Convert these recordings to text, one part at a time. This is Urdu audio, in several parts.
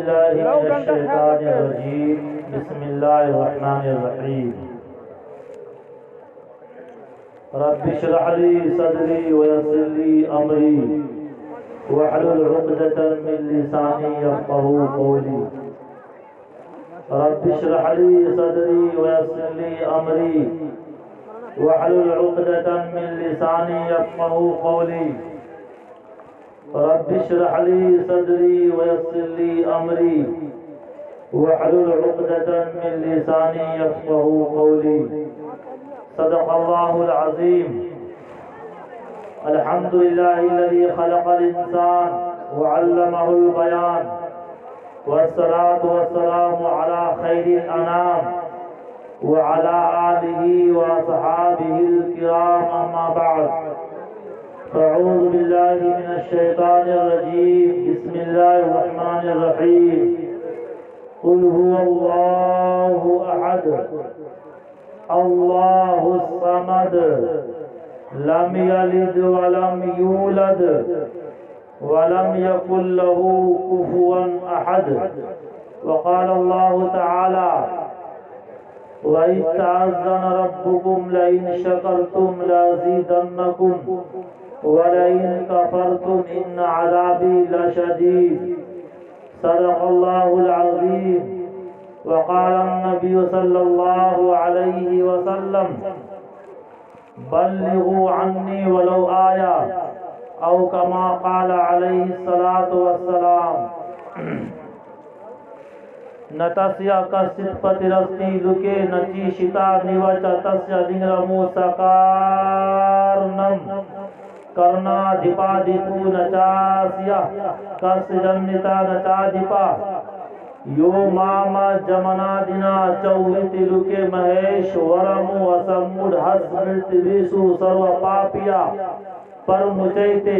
بالله من الشيطان الرجيم بسم الله الرحمن الرحيم رب اشرح لي صدري ويسر لي أمري واحلل عقدة من لساني يفقهوا قولي رب اشرح لي صدري ويسر لي أمري واحلل عقدة من لساني يفقهوا قولي رب اشرح لي صدري ويسر لي أمري واحلل عقدة من لساني يفقهوا قولي صدق الله العظيم الحمد لله الذي خلق الإنسان وعلمه البيان والصلاة والسلام على خير الأنام وعلى آله وصحابه الكرام أما بعد فأعوذ بالله من الشيطان الرجيم بسم الله الرحمن الرحيم قل هو الله أحد الله الصمد لم يلد ولم يولد ولم يكن له كفوا أحد وقال الله تعالى وَإِذْ تَعَذَّنَ رَبُّكُمْ لَئِنْ شَكَرْتُمْ لَأَزِيدَنَّكُمْ وَلَئِنْ كَفَرْتُمْ إِنَّ عَذَابِي لَشَدِيدٌ صدق الله العظيم وقال النبي صلى الله عليه وسلم بلغوا عني ولو آية أو كما قال عليه الصلاة والسلام نتسیا کسپتی رستی لکے نچیشتا نیوچ تسیا دنگرمو سکارنم کرنا دھپا دھپو نچاسیا کس جنتا نچا دھپا یو ماما جمنا دینا چوہتی لکے مہیش ورمو اسمود حس ملتی بیسو سرو پاپیا پر مچیتے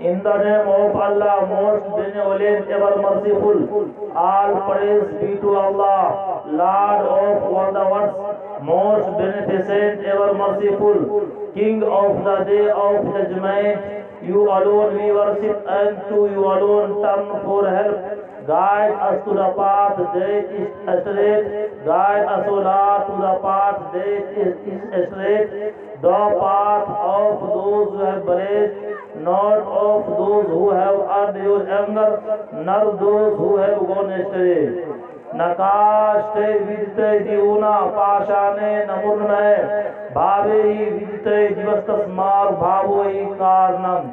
In the name of Allah, most benevolent, ever merciful, all praise be to Allah, Lord of all the worlds, most beneficent, ever merciful, King of the day of judgment. You alone we worship, and to you alone turn for help, guide us to the path that is straight, guide us, O Lord, to the path that is straight, the path of those who have blessed, not of those who have earned your anger, nor those who have gone astray. Nakaste vidite divuna pashane namurnae bhavehi vidite jivastasmar bhavohi karnam.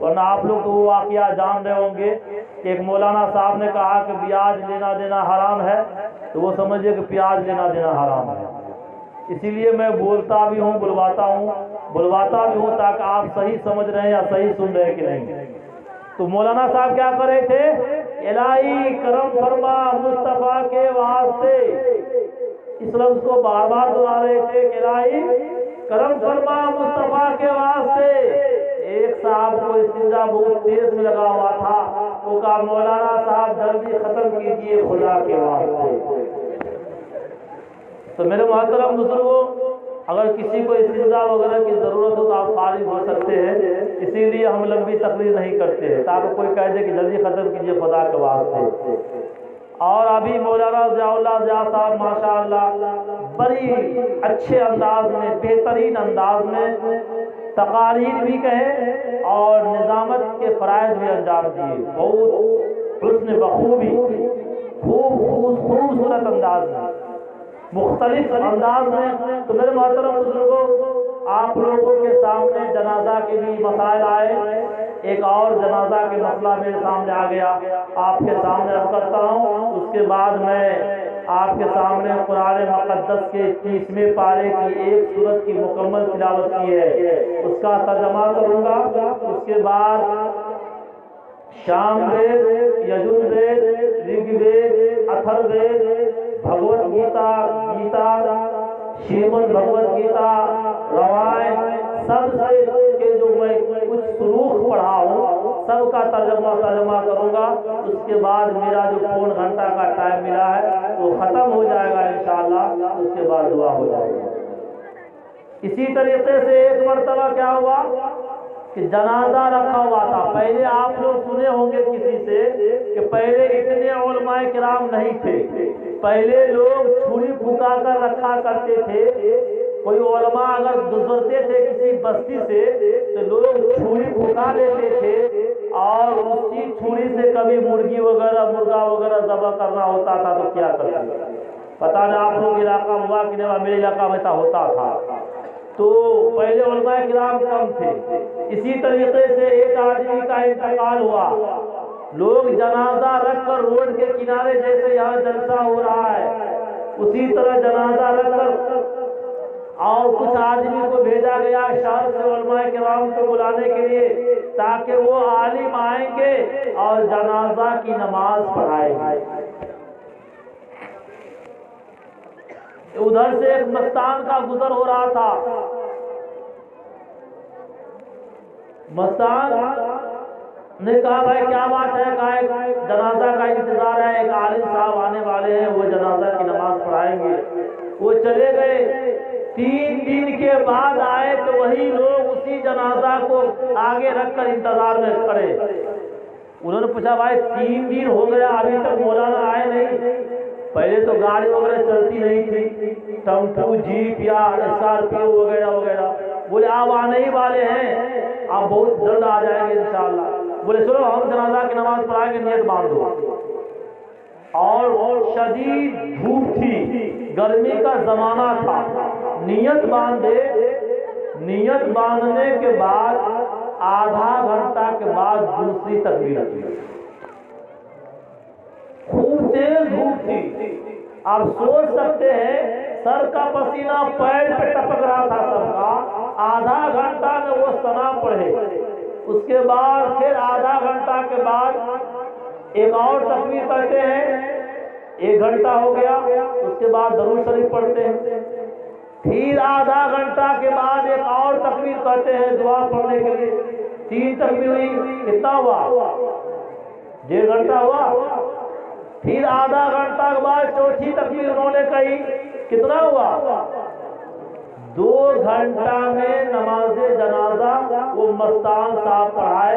ورنہ آپ لوگ تو وہ واقعہ جان رہے ہوں گے کہ ایک مولانا صاحب نے کہا کہ بیاج لینا دینا حرام ہے، تو وہ سمجھے کہ پیاز لینا دینا حرام ہے۔ اسی لیے میں بولتا بھی ہوں، بلواتا بھی ہوں تاکہ آپ صحیح سمجھ رہے ہیں یا صحیح سن رہے ہیں کہ نہیں۔ تو مولانا صاحب کیا کر رہے تھے؟ الہی کرم فرما مصطفیٰ کے واسطے، اس لفظ کو بار بار دہرا رہے تھے کہ الہی کرم فرما مصطفیٰ کے واسطے۔ ایک صاحب کو استنجا بہت تیز میں لگا ہوا تھا، وہ کہا مولانا صاحب جلدی ختم کیجئے خدا کے واسطے۔ تو میرے محترم بزرگوں، اگر کسی کو استنجا وغیرہ کی ضرورت ہو تو آپ فارغ ہو سکتے ہیں، اسی لیے ہم لمبی تقریر نہیں کرتے ہیں تاکہ کوئی کہہ دے کہ جلدی ختم کیجئے خدا کے واسطے۔ اور ابھی مولانا ضیاء اللہ ضیاء صاحب ماشاءاللہ بڑی اچھے انداز میں، بہترین انداز میں تقاریر بھی کہے اور نظامت کے فرائض بھی انجام دیے، بہت حسن بخوبی، خوبصورت انداز میں، مختلف انداز میں۔ تو میرے محترم بزرگوں، آپ لوگوں کے سامنے جنازہ کے بھی مسائل آئے، ایک اور جنازہ کے مسئلہ میرے سامنے آ گیا، آپ کے سامنے عرض کرتا ہوں، اس کے بعد میں آپ کے سامنے قرآن مقدس کے 30ویں پارے کی ایک سورت کی مکمل تلاوت کی ہے، اس کا ترجمہ کروں گا۔ اس کے بعد شام وید، یجور وید، رگ وید، اتھر وید، بھگوت گیتا، شریمد بھگوت گیتا، روایت، سب سے کے جو میں کچھ سلوک پڑھا ہوں سب کا ترجمہ کروں گا۔ اس کے بعد میرا جو پون گھنٹہ کا ٹائم ملا ہے وہ ختم ہو جائے گا انشاءاللہ، اس کے بعد دعا ہو جائے گا۔ اسی طریقے سے ایک مرتبہ کیا ہوا کہ جنازہ رکھا ہوا تھا۔ پہلے آپ لوگ سنے ہوں گے کسی سے کہ پہلے اتنے علماء کرام نہیں تھے، پہلے لوگ چھری پھونکا کر رکھا کرتے تھے۔ کوئی علماء اگر گزرتے تھے کسی بستی سے تو لوگ چھری پھونکا لیتے تھے اور اسی چھری سے کبھی مرغی وغیرہ مرغا وغیرہ ذبح کرنا ہوتا تھا تو کیا کرتے، پتہ نہیں آپ لوگ علاقہ ہوا کہ نہیں، میرے علاقہ میں ایسا ہوتا تھا۔ تو پہلے علماء کرام کم تھے۔ اسی طریقے سے ایک آدمی کا انتقال ہوا، لوگ جنازہ رکھ کر روڈ کے کنارے جیسے یہاں جلسہ ہو رہا ہے اسی طرح جنازہ رکھ کر اور کچھ آدمی کو بھیجا گیا شہر سے علماء کرام کو بلانے کے لیے تاکہ وہ عالم آئیں گے اور جنازہ کی نماز پڑھائیں گے۔ ادھر سے ایک مستان کا گزر ہو رہا تھا، مستان نے کہا بھائی کیا بات ہے، کہا جنازہ کا انتظار ہے، ایک عالم صاحب آنے والے ہیں، وہ جنازہ کی نماز پڑھائیں گے۔ وہ چلے گئے، 3 دن کے بعد آئے تو وہی لوگ اسی جنازہ کو آگے رکھ کر انتظار میں کھڑے۔ انہوں نے پوچھا بھائی 3 دن ہو گیا ابھی تک مولانا آئے نہیں؟ پہلے تو گاڑی وغیرہ چلتی نہیں تھی، ٹمپو جیپ یا اسکارپیو وغیرہ وغیرہ۔ بولے آپ آنے ہی والے ہیں، آپ بہت جلد آ جائیں گے انشاءاللہ۔ بولے چلو ہم جنازہ کی نماز پڑھائیں گے، نیت باندھو۔ اور شدید دھوپ تھی، گرمی کا زمانہ تھا، نیت باندھے۔ نیت باندھنے کے بعد آدھا گھنٹہ کے بعد دوسری تکبیر کی، خوب تیز دھوپ تھی۔ آپ سوچ سکتے ہیں سر کا پسینہ پیر پہ ٹپک رہا تھا سب کا۔ آدھا گھنٹہ میں وہ ثنا پڑھے، اس کے بعد پھر آدھا گھنٹہ کے بعد ایک اور تکبیر کرتے ہیں، 1 گھنٹہ ہو گیا، اس کے بعد درود شریف پڑھتے ہیں، پھر آدھا گھنٹہ کے بعد ایک اور تکبیر کرتے ہیں دعا پڑھنے کے لیے۔ 3 تکبیر ہوئی، کتنا ہوا؟ 1.5 گھنٹہ ہوا۔ پھر آدھا گھنٹہ کے بعد چوتھی تکبیر انہوں نے کہی، کتنا ہوا؟ 2 گھنٹہ میں نماز جنازہ وہ مستان صاحب پڑھائے۔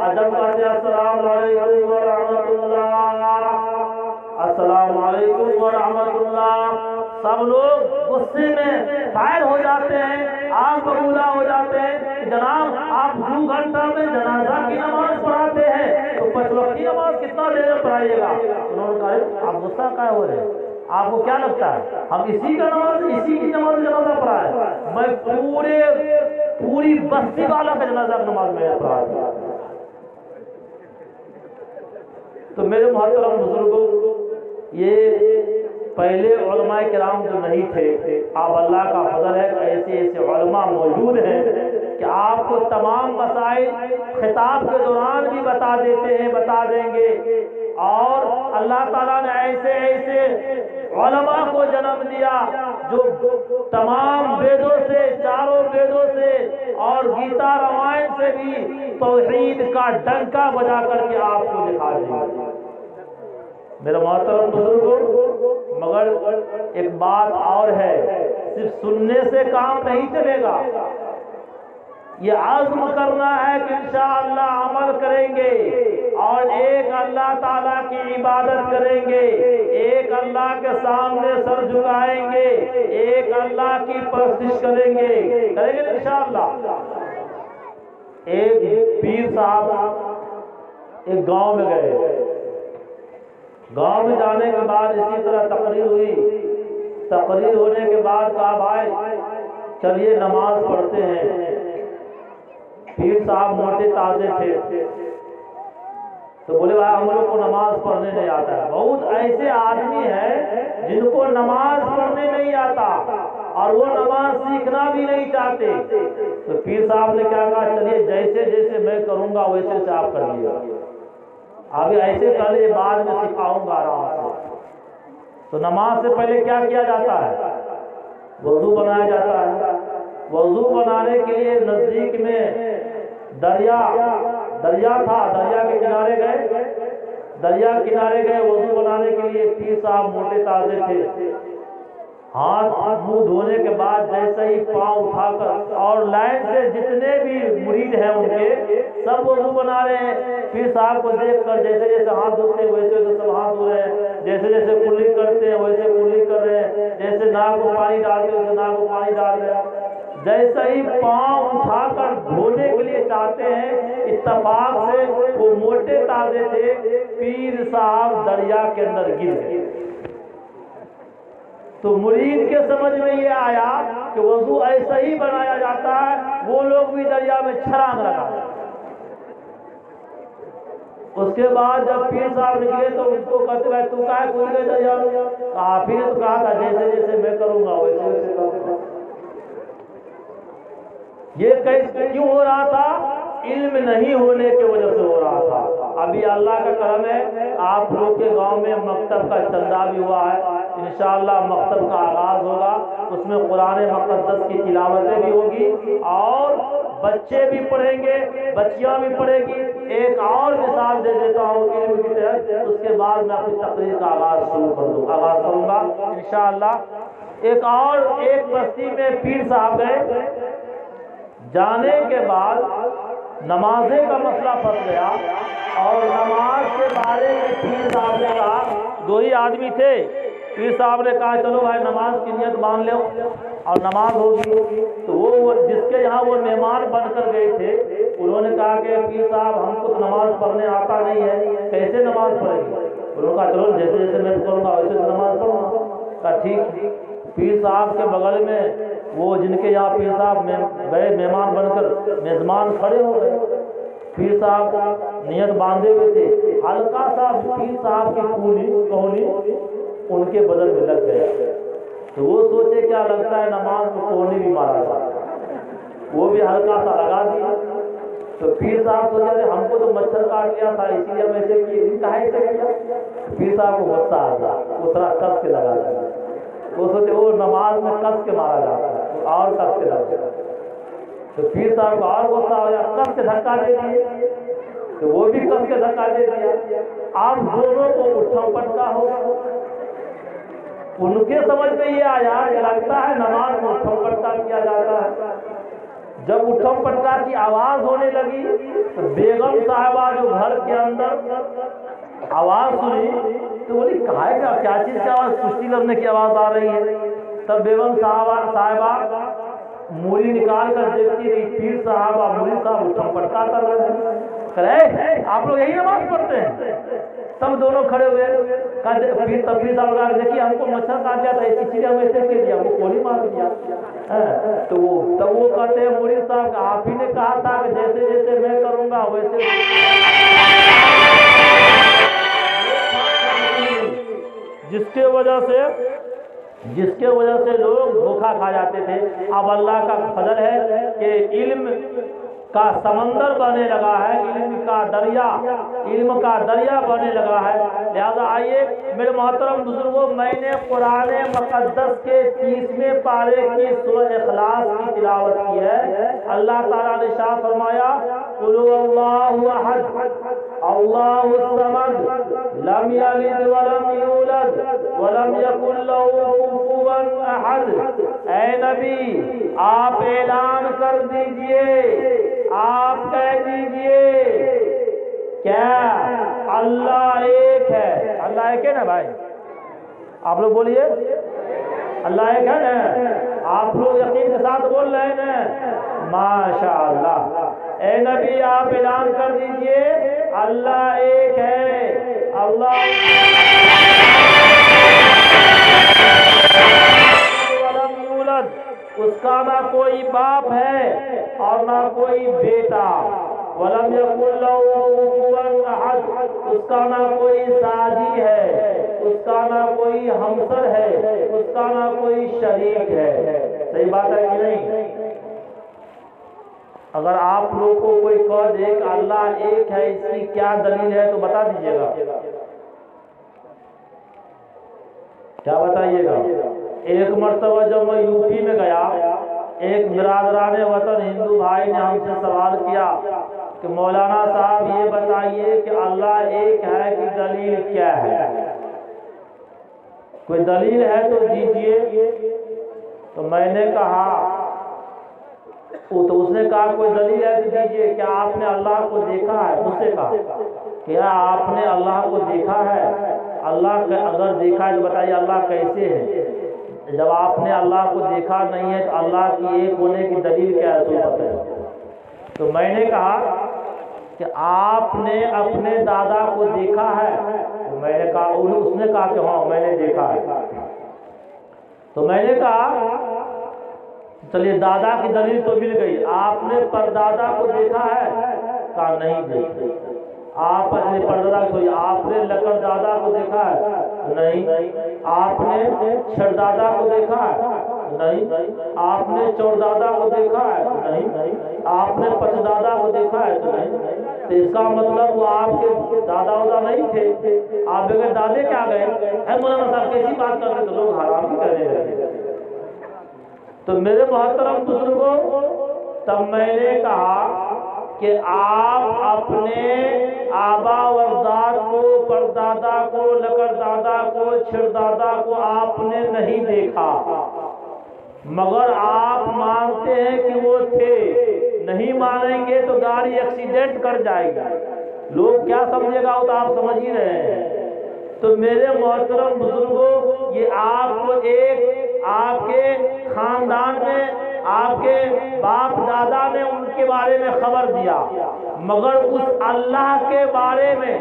ادب کہتے ہیں السلام علیکم ورحمۃ اللہ، السلام علیکم ورحمۃ اللہ۔ سب لوگ غصے میں فائر ہو جاتے ہیں، آپ بگولا ہو جاتے ہیں کہ جناب آپ 2 گھنٹہ میں جنازہ کی نماز پڑھاتے ہیں تو 5 وقت کی نماز کتنا دیر میں پڑھائیے گا؟ انہوں نے کہا آپ غصہ کیا ہو رہے ہیں، آپ کو کیا لگتا ہے ہم اسی کی نماز جنازہ پڑھائے؟ میں پوری بستی والا کا جنازہ نماز میں پڑھا۔ تو میرے محترم بزرگوں، یہ پہلے علماء کرام جو نہیں تھے، اب اللہ کا فضل ہے کہ ایسے ایسے علماء موجود ہیں کہ آپ کو تمام مسائل خطاب کے دوران بھی بتا دیتے ہیں، بتا دیں گے۔ اور اللہ تعالیٰ نے ایسے ایسے علماء کو جنم دیا جو تمام ویدوں سے، چاروں ویدوں سے اور گیتا رامائن سے بھی توحید کا ڈنکا بجا کر کے آپ کو دکھا دیں گے۔ میرے محترم بزرگوں، مگر ایک بات اور ہے، صرف سننے سے کام نہیں چلے گا، یہ عزم کرنا ہے کہ انشاءاللہ عمل کریں گے اور ایک اللہ تعالیٰ کی عبادت کریں گے، ایک اللہ کے سامنے سر جھکائیں گے، ایک اللہ کی پرستش کریں گے انشاءاللہ۔ ایک پیر صاحب ایک گاؤں میں گئے، گاؤں میں جانے کے بعد اسی طرح تقریر ہوئی، تقریر ہونے کے بعد کہا بھائی چلیے نماز پڑھتے ہیں۔ پیر صاحب موٹے تازے تھے تو بولے بھائی ہم لوگ کو نماز پڑھنے نہیں آتا ہے۔ بہت ایسے آدمی ہیں جن کو نماز پڑھنے نہیں آتا اور وہ نماز سیکھنا بھی نہیں چاہتے۔ تو پیر صاحب نے کیا کہا، چلیے جیسے جیسے میں کروں گا ویسے ویسے آپ کر لیے گا، ابھی ایسے کر لیے بعد میں سکھاؤں گا آرام سے۔ تو نماز سے پہلے کیا کیا جاتا ہے؟ وضو بنایا جاتا ہے۔ وضو بنانے کے لیے نزدیک میں دریا تھا، دریا کے کنارے گئے، دریا کنارے گئے وضو بنانے کے لیے۔ پیر صاحب موٹے تازے تھے، ہاتھ منہ دھونے کے بعد جیسے ہی پاؤں اٹھا کر، اور لائن سے جتنے بھی مرید ہیں ان کے سب وضو بنا رہے ہیں۔ پیر صاحب کو دیکھ کر جیسے جیسے ہاتھ دھوتے ہیں ویسے ویسے سب ہاتھ دھو رہے ہیں، جیسے جیسے کلی کرتے ہیں ویسے کلی کر رہے ہیں، جیسے ناک کو پانی ڈالتے ہیں ویسے ناک کو پانی ڈال رہے ہیں۔ جیسے ہی پاؤں اٹھا کر دھونے کے لیے چاہتے ہیں، اتفاق سے وہ موٹے تازے تھے، پیر صاحب دریا کے اندر گر گئے۔ تو مرید کے سمجھ میں یہ آیا کہ وضو ایسا ہی بنایا جاتا ہے، وہ لوگ بھی دریا میں چھلانگ لگا۔ اس کے بعد جب پیر صاحب نکلے تو ان کو کہتے ہیں تو کہا ہے کھل گئے دریا میں؟ آپ ہی نے تو کہا تھا جیسے جیسے میں کروں گا ویسے ویسے کروں گا۔ یہ کیوں ہو رہا تھا؟ علم نہیں ہونے کی وجہ سے ہو رہا تھا۔ ابھی اللہ کا کرم ہے آپ لوگ کے گاؤں میں مکتب کا چندہ بھی ہوا ہے، انشاءاللہ مکتب کا آغاز ہوگا، اس میں قرآن مقدس کی تلاوتیں بھی ہوگی اور بچے بھی پڑھیں گے، بچیاں بھی پڑھیں گی۔ ایک اور مثال دے دیتا ہوں علم کی تحت، اس کے بعد میں اپنی تقریر کا آغاز کروں گا انشاءاللہ۔ ایک بستی میں پیر صاحب گئے، جانے کے بعد نمازیں کا مسئلہ پھنس گیا اور نماز کے بارے میں پیر صاحب نے کہا، دو ہی آدمی تھے، پیر صاحب نے کہا چلو بھائی نماز کی نیت مان لو اور نماز ہوگی۔ تو وہ جس کے یہاں وہ مہمان بن کر گئے تھے انہوں نے کہا کہ پیر صاحب ہم کو نماز پڑھنے آتا نہیں ہے، کیسے نماز پڑھیں گے؟ انہوں نے کہا چلو جیسے جیسے میں کروں گا ویسے نماز پڑھوں گا۔ کہا ٹھیک۔ پیر صاحب کے بغل میں وہ جن کے یہاں پیر صاحب گئے مہمان بن کر میزبان کھڑے ہو گئے، پیر صاحب نیت باندھے ہوئے تھے، ہلکا سا پیر صاحب کی کوہنی ان کے بدن میں لگ گیا۔ تو وہ سوچے کیا لگتا ہے نماز کو کوہنی بھی مارا جاتا ہے، وہ بھی ہلکا سا لگا دیا۔ تو پیر صاحب سوچے ہم کو تو مچھر کاٹ لیا تھا اسی لیے ہم ایسے کیا۔ پیر صاحب کو غصہ آ گیا، وہ تھوڑا کس کے لگا دیا۔ وہ سوچے وہ نماز میں کس کے مارا جاتا ہے اور کس کے لگا دیا۔ تو پیر صاحب کو اور غصہ آ گیا، کس کے دھکا دے دیے، تو وہ بھی کس کے دھکا دے دیا۔ آپ دونوں کو اٹھم پٹکا ہو۔ ان کے سمجھ میں یہ آیا کہ لگتا ہے نماز میں اٹھم پٹکا کیا جاتا ہے۔ جب اٹھم پٹکا کی آواز ہونے لگی تو بیگم صاحبہ جو گھر کے اندر آواز سنی تو بولی کہا ہے کیا چیز کی آواز، کشتی لڑنے کی آواز آ رہی ہے۔ تب بیگم صاحبہ موری نکال کر دیکھتی رہی، پیر صاحب اور موری صاحب اٹھم پٹکا کر رہے ہیں۔ آپ لوگ یہی نماز پڑھتے ہیں؟ تب دونوں کھڑے ہوئے، تب پیر صاحب کہا دیکھیے ہم کو مچھر کاٹ لیا تھا اسی چیز ہم ایسے کر دیا، وہ گولی مار دیا۔ تو وہ کہتے ہیں موری صاحب آپ ہی نے کہا تھا کہ جیسے جیسے میں کروں گا ویسے جس کے وجہ سے لوگ دھوکہ کھا جاتے تھے۔ اب اللہ کا فضل ہے کہ علم کا سمندر بننے لگا ہے، علم کا دریا بننے لگا ہے۔ لہذا آئیے میرے محترم بزرگوں، میں نے قرآن مقدس کے 30ویں پارے کی سورہ اخلاص کی تلاوت کی ہے۔ اللہ تعالیٰ نے ارشاد فرمایا قل هو اللہ احد اللہ الصمد لم یلد ولم یولد ولم یکن له کفوا احد۔ اے نبی آپ اعلان کر دیجئے، آپ کہہ دیجئے کیا اللہ ایک ہے؟ اللہ ایک ہے نا بھائی؟ آپ لوگ بولیے اللہ ایک ہے نا؟ آپ لوگ یقین کے ساتھ بول رہے ہیں نا؟ ماشاءاللہ۔ اے نبی آپ اعلان کر دیجئے اللہ ایک ہے، اللہ ولم یولد، اس کا نہ کوئی باپ ہے اور نہ کوئی بیٹا، ولم یکن لہ کفوا احد، اس کا نہ کوئی ساجی ہے، اس کا نہ کوئی ہمسر ہے، اس کا نہ کوئی شریک ہے۔ صحیح بات ہے کہ نہیں؟ اگر آپ لوگ کو کوئی کہہ دے کہ اللہ ایک ہے، اس کی کیا دلیل ہے تو بتا دیجیے گا، کیا بتائیے گا؟ ایک مرتبہ جب میں یو پی میں گیا، ایک برادران وطن ہندو بھائی نے ہم سے سوال کیا کہ مولانا صاحب یہ بتائیے کہ اللہ ایک ہے کہ دلیل کیا ہے؟ کوئی دلیل ہے تو دیجئے۔ تو میں نے کہا، تو اس نے کہا کوئی دلیل ہے تو دیجئے، کیا آپ نے اللہ کو دیکھا ہے؟ مجھ سے کہا کیا آپ نے اللہ کو دیکھا ہے؟ اللہ اگر دیکھا ہے تو بتائیے اللہ کیسے ہے؟ جب آپ نے اللہ کو دیکھا نہیں ہے تو اللہ کی ایک ہونے کی دلیل کیا ہے تو بتائیے۔ تو میں نے کہا کہ آپ نے اپنے دادا کو دیکھا ہے؟ تو میں نے کہا، اس نے کہا کہ ہاں میں نے دیکھا ہے۔ تو میں نے کہا چلیے دادا کی دلیل تو مل گئی، آپ نے پردادا کو دیکھا ہے؟ کہا نہیں دیکھا۔ آپ اپنے پردادا کو، آپ نے لکڑ دادا کو دیکھا ہے؟ نہیں۔ آپ نے چھڑ دادا کو دیکھا ہے؟ نہیں۔ آپ نے چور دادا کو دیکھا ہے؟ نہیں۔ آپ نے پچ دادا کو دیکھا ہے؟ تو نہیں۔ تو اس کا مطلب وہ آپ کے دادا ودا نہیں تھے، آپ بغیر دادے کیا گئے؟ اے مولانا صاحب کیسی بات کرتے تو لوگ حرام ہی کرنے لگے۔ تو میرے محترم بزرگوں، تب میں نے کہا کہ آپ اپنے آبا و اجداد کو، پردادا کو، لکڑ دادا کو، چھڑ دادا کو آپ نے نہیں دیکھا، مگر آپ مانتے ہیں کہ وہ تھے۔ نہیں مانیں گے تو گاڑی ایکسیڈنٹ کر جائے گی، لوگ کیا سمجھے گا وہ تو آپ سمجھ ہی رہے ہیں۔ تو میرے محترم بزرگوں، یہ آپ کو ایک آپ کے خاندان میں آپ کے باپ دادا نے ان کے بارے میں خبر دیا، مگر اس اللہ کے بارے میں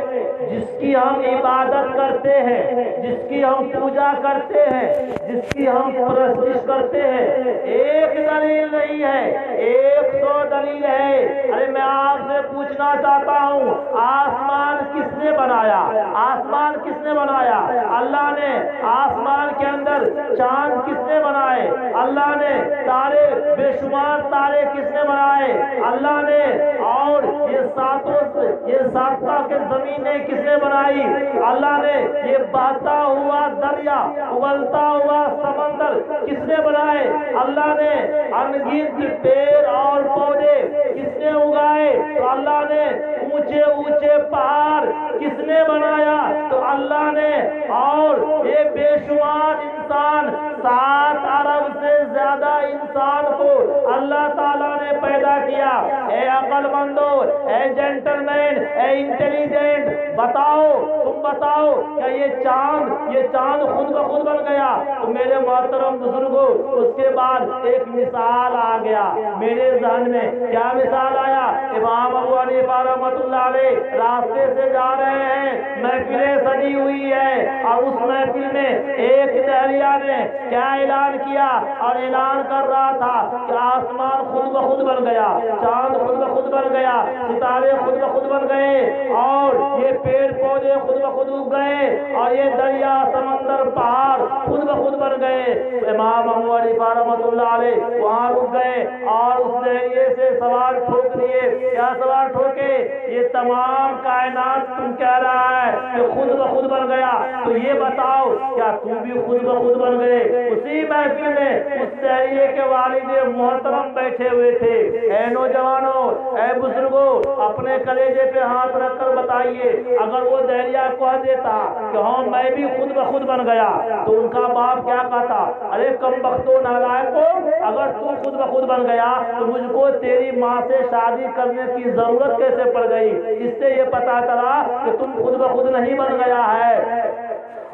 جس کی ہم عبادت کرتے ہیں، جس کی ہم پوجا کرتے ہیں، جس کی ہم پرستش کرتے ہیں، ایک دلیل نہیں ہے، 100 دلیل ہے۔ ارے میں آپ سے پوچھنا چاہتا ہوں، آسمان کس نے بنایا؟ آسمان کس نے بنایا؟ اللہ نے۔ آسمان کے اندر چاند کس نے بنائے؟ اللہ نے۔ تارے، بے شمار تارے کس نے بنائے؟ اللہ نے۔ اور یہ ساتوں کے زمینیں کس نے بنائی؟ اللہ نے۔ یہ بہتا ہوا دریا، ابلتا ہوا سمندر کس نے بنائے؟ اللہ نے۔ انگنت پیڑ اور پودے کس نے اگائے؟ تو اللہ نے۔ اونچے اونچے پہاڑ کس نے بنایا؟ تو اللہ نے۔ اور یہ بے شمار انسان، 7 ارب سے زیادہ انسان کو اللہ تعالیٰ نے پیدا کیا۔ اے عقل مندو، اے جنٹلمین، اے انٹیلیجنٹ، بتاؤ، تم بتاؤ کہ یہ چاند خود بخود بن گیا؟ تو میرے محترم بزرگوں، اس کے بعد ایک مثال آ گیا میرے ذہن میں۔ کیا مثال آیا؟ امام ابو حنیفہ رحمۃ اللہ علیہ راستے سے جا رہے ہیں، محفلیں سجی ہوئی ہے، اور اس محفل میں ایک دہریہ نے کیا اعلان کیا، اور اعلان کر رہا تھا کہ آسمان خود بخود بن گیا، چاند خود بخود بن گیا، ستارے خود بخود بن گئے، اور یہ پیڑ پودے خود بخود اگ گئے، اور یہ دریا سمندر پہاڑ خود بخود بن گئے۔ امام ابو حنیفہ رحمۃ اللہ علیہ وہاں رک گئے اور اس دہریے سے سوال ٹھوک دیے۔ کیا سوال ٹھوکے؟ یہ تمام کائنات تم کہہ رہا ہے کہ خود بخود بن گیا، تو یہ بتاؤ کیا تم بھی خود بخود بن گئے؟ اسی محفل میں اس دہریے کے والد محترم بیٹھے ہوئے تھے۔ اے نوجوانوں، اے بزرگوں، اپنے کلیجے پہ ہاتھ رکھ کر بتائیے، اگر وہ دہریہ کہہ دیتا کہ ہاں میں بھی خود بخود بن گیا، تو ان کا باپ کیا کہتا؟ ارے کم بختو نالائقو، اگر تو خود بخود بن گیا تو مجھ کو تیری ماں سے شادی کرنے کی ضرورت کیسے پڑ گئی؟ اس سے یہ پتا چلا کہ تم خود بخود نہیں بن گیا ہے،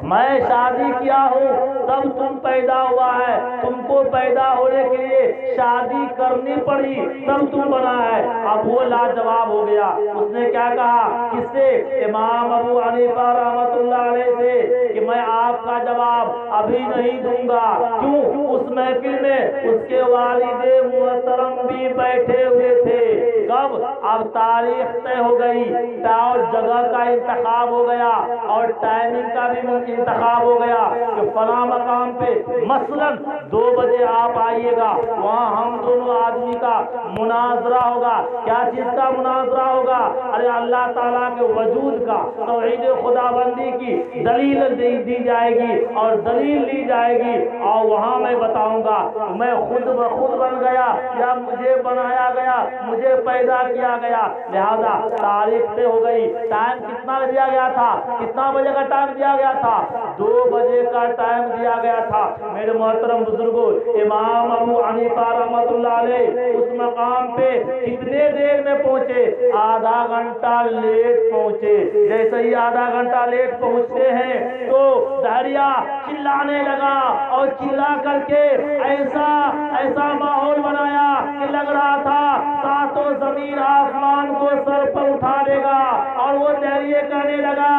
میں شادی کیا ہوں تب تم پیدا ہوا ہے، تم کو پیدا ہونے کے لیے شادی کرنی پڑی تب تم بنا ہے۔ اب وہ لاجواب ہو گیا، اس نے کیا کہا؟ کس سے؟ امام ابو حنیفہ رحمۃ اللہ علیہ سے، کہ میں آپ کا جواب ابھی نہیں دوں گا۔ کیوں؟ اس محفل میں اس کے والد محترم بھی بیٹھے ہوئے تھے۔ کب؟ اب تاریخ طے ہو گئی اور جگہ کا انتخاب ہو گیا اور ٹائمنگ کا بھی انتخاب ہو گیا کہ فلاں مقام پہ مثلاً 2 بجے آپ آئیے گا، وہاں ہم دونوں آدمی کا مناظرہ ہوگا۔ کیا چیز کا مناظرہ ہوگا؟ ارے اللہ تعالیٰ کے وجود کا، توحید خدا بندی کی دلیل دی جائے گی اور دلیل لی جائے گی، اور وہاں میں بتاؤں گا میں خود بخود بن گیا یا مجھے بنایا گیا، مجھے پیدا کیا گیا۔ لہذا تاریخ سے ہو گئی۔ ٹائم کتنا دیا گیا تھا؟ کتنا بجے کا ٹائم دیا گیا تھا؟ 2 بجے کا ٹائم دیا گیا تھا۔ میرے محترم بزرگوں، امام ابو حنیفہ رحمۃ اللہ علیہ اس مقام پہ کتنے دیر میں پہنچے؟ آدھا گھنٹہ لیٹ پہنچے۔ جیسے ہی آدھا گھنٹہ لیٹ پہنچتے ہیں تو دہریہ چلانے لگا اور چلا کر کے ایسا ماحول بنایا کہ لگ رہا تھا ساتوں زمین آسمان کو سر پر اٹھا لے گا، اور وہ دہریے کہنے لگا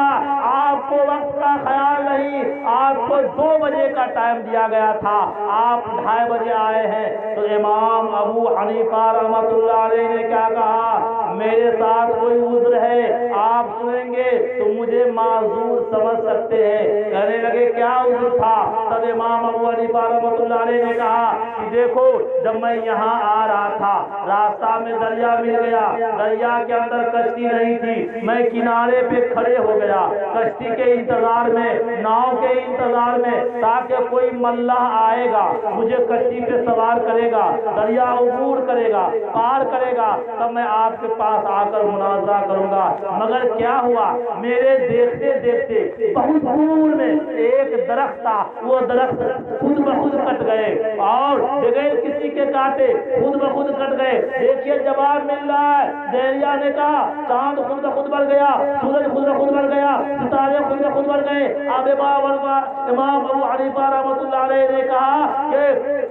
آپ کو وقت کا خیال نہیں، آپ کو 2 بجے کا ٹائم دیا گیا تھا، آپ 2:30 بجے آئے ہیں۔ تو امام ابو حنیفہ رحمۃ اللہ علیہ نے کیا کہا؟ میرے ساتھ کوئی عذر ہے، آپ سنیں گے تو مجھے معذور سمجھ سکتے ہیں۔ کہنے لگے کیا عذر تھا؟ تب امام ابو حنیفہ رحمۃ اللہ علیہ نے کہا کہ دیکھو، جب میں یہاں آ رہا تھا راستہ میں دریا مل گیا، دریا کے اندر کشتی نہیں تھی، میں کنارے پہ کھڑے ہو گیا کشتی کے انتظار میں، ناؤ کے انتظار میں، تاکہ کوئی ملاح آئے گا مجھے کشتی پہ سوار کرے گا، دریا عبور کرے گا، پار کرے گا، تب میں آپ کے پاس آ کر مناظرہ کروں گا۔ مگر کیا ہوا؟ میرے دیکھتے دیکھتے بہت دور میں ایک درخت تھا، وہ درخت خود بخود کٹ گئے اور بغیر کسی کے کاٹے خود بخود کٹ گئے۔ دیکھیے جواب مل رہا ہے۔ دہریہ نے کہا چاند خود بخود بڑھ گیا، سورج خود بخود بڑھ گیا، ستارے خود بخود بڑھ گئے۔ اب امام ابو حنیفہ رحمۃ اللہ علیہ نے کہا کہ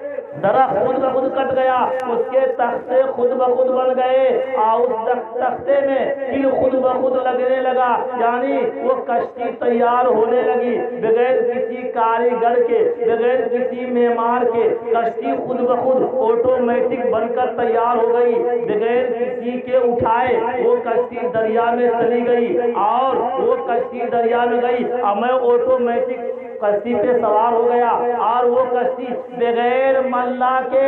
درخت خود بخود کٹ گیا، اس کے تختے خود بخود بن گئے، اور اس تختے میں کل خود بخود لگنے لگا، یعنی وہ کشتی تیار ہونے لگی بغیر کسی کاریگر کے، بغیر کسی معمار کے۔ کشتی خود بخود آٹومیٹک بن کر تیار ہو گئی، بغیر کسی کے اٹھائے وہ کشتی دریا میں چلی گئی، اور وہ کشتی دریا میں گئی اور میں آٹومیٹک کشتی پہ سوار ہو گیا، اور وہ کشتی بغیر ملا کے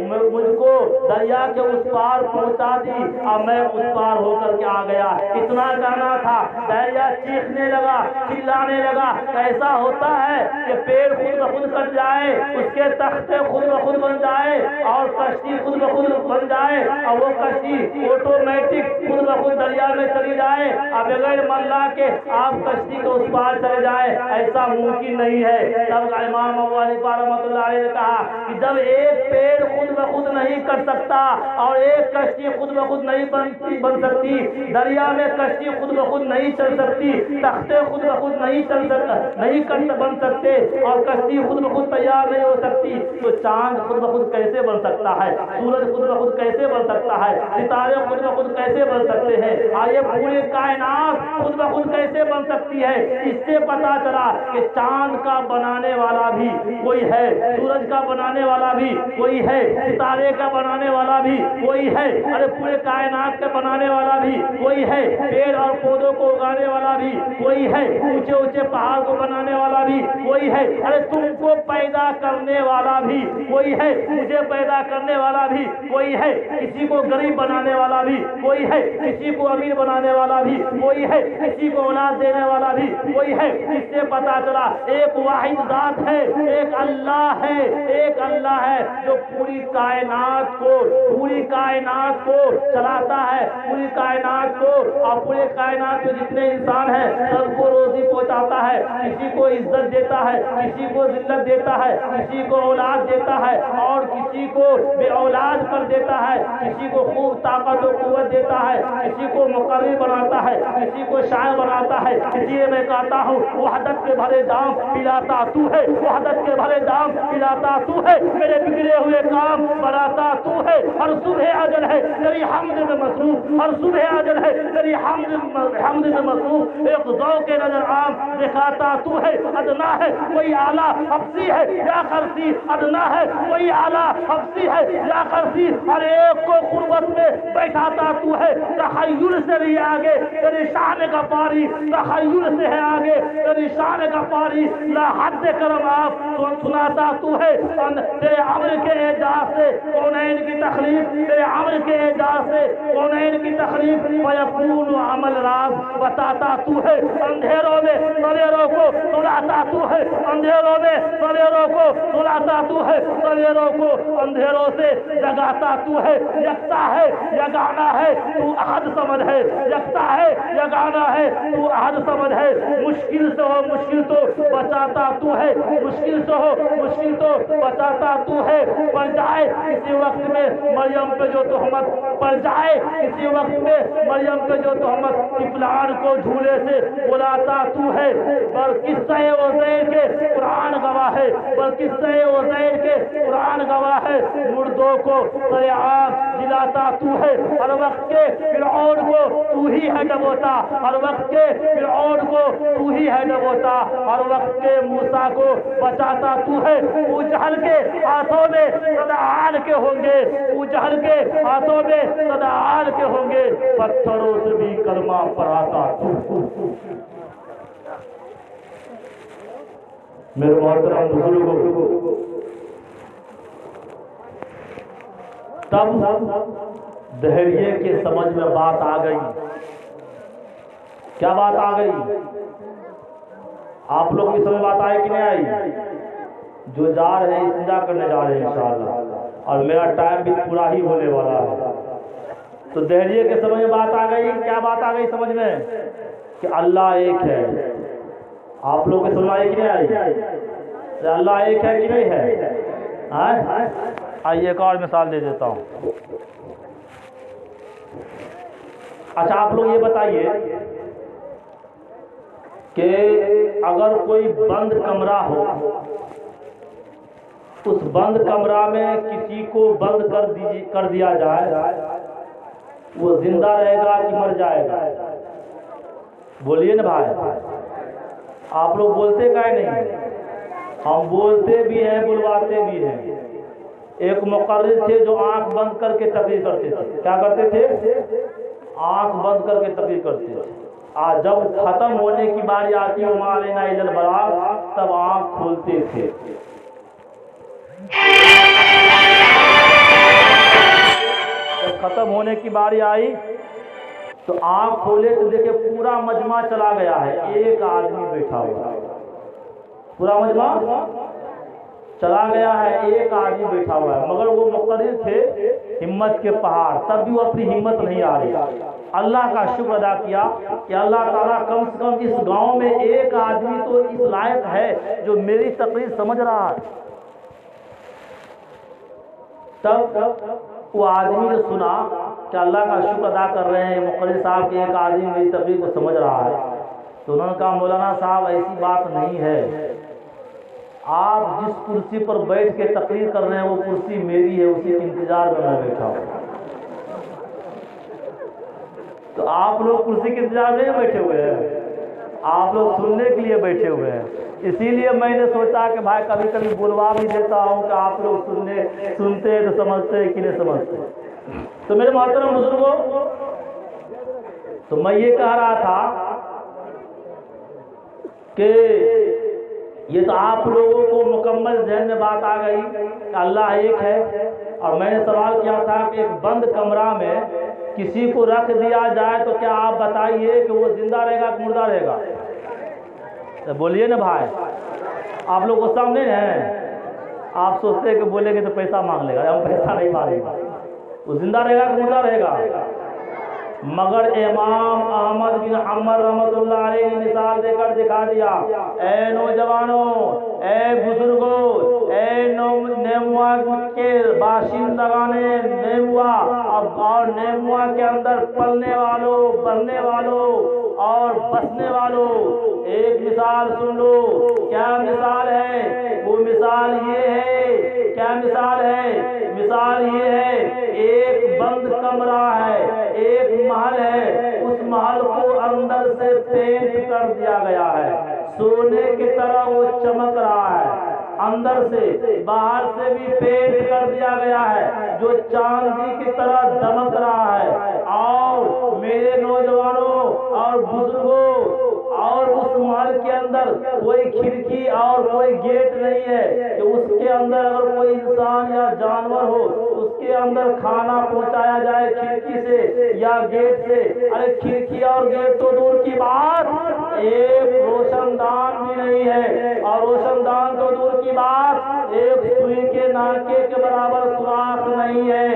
مجھ کو دریا کے اس پار پہنچا دی، اور میں اس پار ہو کر کے آ گیا۔ اتنا کہنا تھا، دریا چیخنے لگا، چلانے لگا۔ ایسا ہوتا ہے کہ پیڑ خود بخود کٹ جائے، اس کے تختے خود بخود بن جائے، اور کشتی خود بخود بن جائے، اور وہ کشتی آٹومیٹک خود بخود دریا میں چلی جائے، اور بغیر ملا کے آپ کشتی کو اس پار چلے جائے، ایسا ممکن نہیں ہے۔ تب امام ابو حنیفہ رحمۃ اللہ علیہ نے کہا کہ جب ایک پیڑ خود بخود نہیں کٹ سکتا اور ایک کشتی خود بخود نہیں بن سکتی، دریا میں کشتی خود بخود نہیں چل سکتی، تختے خود بخود نہیں بن سکتے، اور کشتی خود بخود تیار نہیں ہو سکتی، تو چاند خود بخود کیسے بن سکتا ہے؟ سورج خود بخود کیسے بن سکتا ہے؟ ستارے خود بخود کیسے بن سکتے ہیں؟ اور یہ پوری کائنات خود بخود کیسے بن سکتی ہے؟ اس سے پتا چلا کہ چاند چاند کا بنانے والا بھی کوئی ہے, سورج کا بنانے والا بھی کوئی ہے, ستارے کا بنانے والا بھی کوئی ہے, ارے پورے کائنات کا بنانے والا بھی کوئی ہے, پیڑ اور پودوں کو اگانے والا بھی کوئی ہے, اونچے اونچے پہاڑ کو بنانے والا بھی کوئی ہے, ارے تم کو پیدا کرنے والا بھی کوئی ہے, مجھے پیدا کرنے والا بھی کوئی ہے, کسی کو غریب بنانے والا بھی کوئی ہے, کسی کو امیر بنانے والا بھی کوئی ہے, کسی کو اولاد دینے والا بھی کوئی ہے. اس سے پتا چلا ایک واحد ذات ہے, ایک اللہ ہے, ایک اللہ ہے جو پوری کائنات کو چلاتا ہے, پوری کائنات کو, اور پورے کائنات میں جتنے انسان ہیں سب کو روزی پہنچاتا ہے, کسی کو عزت دیتا ہے, کسی کو ذلت دیتا ہے, کسی کو اولاد دیتا ہے اور کسی کو بے اولاد کر دیتا ہے, کسی کو خوب طاقت و قوت دیتا ہے, کسی کو مقرر بناتا ہے, کسی کو شاعر بناتا ہے. اس لیے میں کہتا ہوں وحدت کے بھرے جام پلاتا تو ہے, وحدت کے بھرے جام پلاتا تو ہے, میرے بگڑے ہوئے کام بناتا تو ہے. ہر صبح اجر ہے تیری حمد میں مصروف, ہر صبح اجر ہے تیری حمد میں مصروف, ایک ذوق نظر عام دکھاتا تو ہے. ادنا ہے کوئی اعلیٰ حفظی ہے یا قرصی, ادنا ہے کوئی اعلیٰ حفظی ہے یا قرصی, ہر ایک کو قربت میں بیٹھاتا تو ہے. تخیل سے بھی آگے تیری شان کا پاری, تخیل سے ہے آگے تیری شان کا پاری, لا حد کرم آپ سناتا تو ہے. تیرے امر کے اعجاز سے کونین کی تخلیق, تیرے امر کے اعجاز سے کونین کی تخلیق, فیکون عمل راز بتاتا تو ہے. اندھیروں میں سویروں کو سلاتا تو ہے, اندھیروں میں سویروں کو سلاتا تو ہے, سویروں کو اندھیروں سے جگاتا تو ہے. یکتا ہے یگانا ہے تو احد سمجھ ہے, یکتا ہے یگانا ہے تو احد سمجھ ہے. مشکل سے ہو مشکل تو بچاتا تو ہے, مشکل سے ہو مشکل تو بچاتا تو ہے. پڑ جائے کسی وقت میں مریم پہ جو تہمت, پڑ جائے کسی وقت میں مریم پہ جو تہمت, طفلان کو جھولے سے بلاتا تو ہے. پر قصہ عزیر کے قرآن گواہ ہے, پر قصہ عزیر کے قرآن گواہ ہے. مردوں کو سرعام جلاتا تو ہے, ہر وقت کے فرعون کو تو ہی ہے ڈبوتا, ہر وقت کے فرعون کو تو ہی ہے ڈبوتا, ہر وقت کے موسیٰ کو بچاتا تو ہے. ابو جہل کے ہاتھوں میں سدا آل کے ہوں گے, ابو جہل کے ہاتھوں میں سدا آل کے ہوں گے, پتھروں سے بھی کلمہ پڑھاتا تو. میرے محترم بزرگوں, تب دہریے کے سمجھ میں بات آ گئی. کیا بات آ گئی؟ آپ لوگ کی سمجھ بات آئی کہ نہیں آئی؟ جو جا رہے ہیں استنجا کرنے جا رہے ہیں انشاءاللہ, اور میرا ٹائم بھی پورا ہی ہونے والا ہے. تو دہریے کے سمجھ میں بات آ گئی. کیا بات آ گئی سمجھ میں؟ کہ اللہ ایک ہے. آپ لوگ کی سمجھ آئی کہ نہیں آئی؟ اللہ ایک ہے کہ نہیں ہے؟ آئیے ایک اور مثال دے دیتا ہوں. اچھا آپ لوگ یہ بتائیے کہ اگر کوئی بند کمرہ ہو, اس بند کمرہ میں کسی کو بند کر دیا جائے, وہ زندہ رہے گا کہ مر جائے گا؟ بولیے نا بھائی. آپ لوگ بولتے کائیں نہیں؟ ہم بولتے بھی ہیں بلواتے بھی ہیں. ایک مقرر تھے جو آنکھ بند کر کے تقریر کرتے تھے. کیا کرتے تھے؟ آنکھ بند کر کے تقریر کرتے تھے. جب ختم ہونے کی باری آتی وما علینا الا البلاغ, تب آنکھ کھولتے تھے. جب ختم ہونے کی باری آئی تو آنکھ کھولے تو دیکھے پورا مجمع چلا گیا ہے, ایک آدمی بیٹھا ہوا ہے. پورا مجمع چلا گیا ہے, ایک آدمی بیٹھا ہوا ہے. مگر وہ مقرر تھے ہمت کے پہاڑ, تب بھی وہ اپنی ہمت نہیں آ رہی. اللہ کا شکر ادا کیا کہ اللہ تعالیٰ کم سے کم اس گاؤں میں ایک آدمی تو اس لائق ہے جو میری تقریر سمجھ رہا ہے. تب وہ آدمی نے سنا کہ اللہ کا شکر ادا کر رہے ہیں مقرر صاحب کہ ایک آدمی میری تقریر کو سمجھ رہا ہے. تو انہوں نے کہا مولانا صاحب ایسی بات نہیں ہے, آپ جس کرسی پر بیٹھ کے تقریر کر رہے ہیں وہ کرسی میری ہے, اسی کے انتظار میں میں بیٹھا ہوں. تو آپ لوگ کرسی کے انتظار میں بیٹھے ہوئے ہیں, آپ لوگ سننے کے لیے بیٹھے ہوئے ہیں. اسی لیے میں نے سوچا کہ بھائی کبھی کبھی بلوا بھی دیتا ہوں کہ آپ لوگ سنتے ہیں تو سمجھتے ہیں کہ نہیں سمجھتے. تو میرے محترم بزرگوں، تو میں یہ کہہ رہا تھا کہ یہ تو آپ لوگوں کو مکمل ذہن میں بات آ گئی کہ اللہ ایک ہے. اور میں نے سوال کیا تھا کہ ایک بند کمرہ میں کسی کو رکھ دیا جائے تو کیا آپ بتائیے کہ وہ زندہ رہے گا کہ مردہ رہے گا؟ بولیے نا بھائی، آپ لوگ غصہ میں نہیں ہیں؟ آپ سوچتے ہیں کہ بولیں گے تو پیسہ مانگ لے گا. ہم پیسہ نہیں مانگیں گے. وہ زندہ رہے گا کہ مردہ رہے گا؟ مگر امام احمد بن حنبل رحمۃ اللہ علیہ نے مثال دے کر دکھا دیا. اے نوجوانوں، اے بزرگوں، اے نیموا کے باشندگان نیموا اور نیموا کے اندر پلنے والوں، بڑھنے والوں اور بسنے والوں، ایک مثال سن لو. کیا مثال ہے؟ وہ مثال یہ ہے. کیا مثال ہے؟ مثال یہ ہے، ایک بند کمرہ ہے، ایک محل ہے. اس محل کو اندر سے پینٹ کر دیا گیا ہے، سونے کی طرح وہ چمک رہا ہے. اندر سے باہر سے بھی پینٹ کر دیا گیا ہے جو چاندی کی طرح دمک رہا ہے. اور میرے نوجوانوں اور بزرگوں، اور اس محل کے اندر کوئی کھڑکی اور کوئی گیٹ نہیں ہے کہ اس کے اندر اگر کوئی انسان یا جانور ہو اس کے اندر کھانا پہنچایا جائے کھڑکی سے یا گیٹ سے. ارے کھڑکی اور گیٹ تو دور کی بات، ایک روشن دان بھی نہیں ہے. اور روشن دان تو دور کی بات، ایک سوئی کے ناکے کے برابر سوراخ نہیں ہے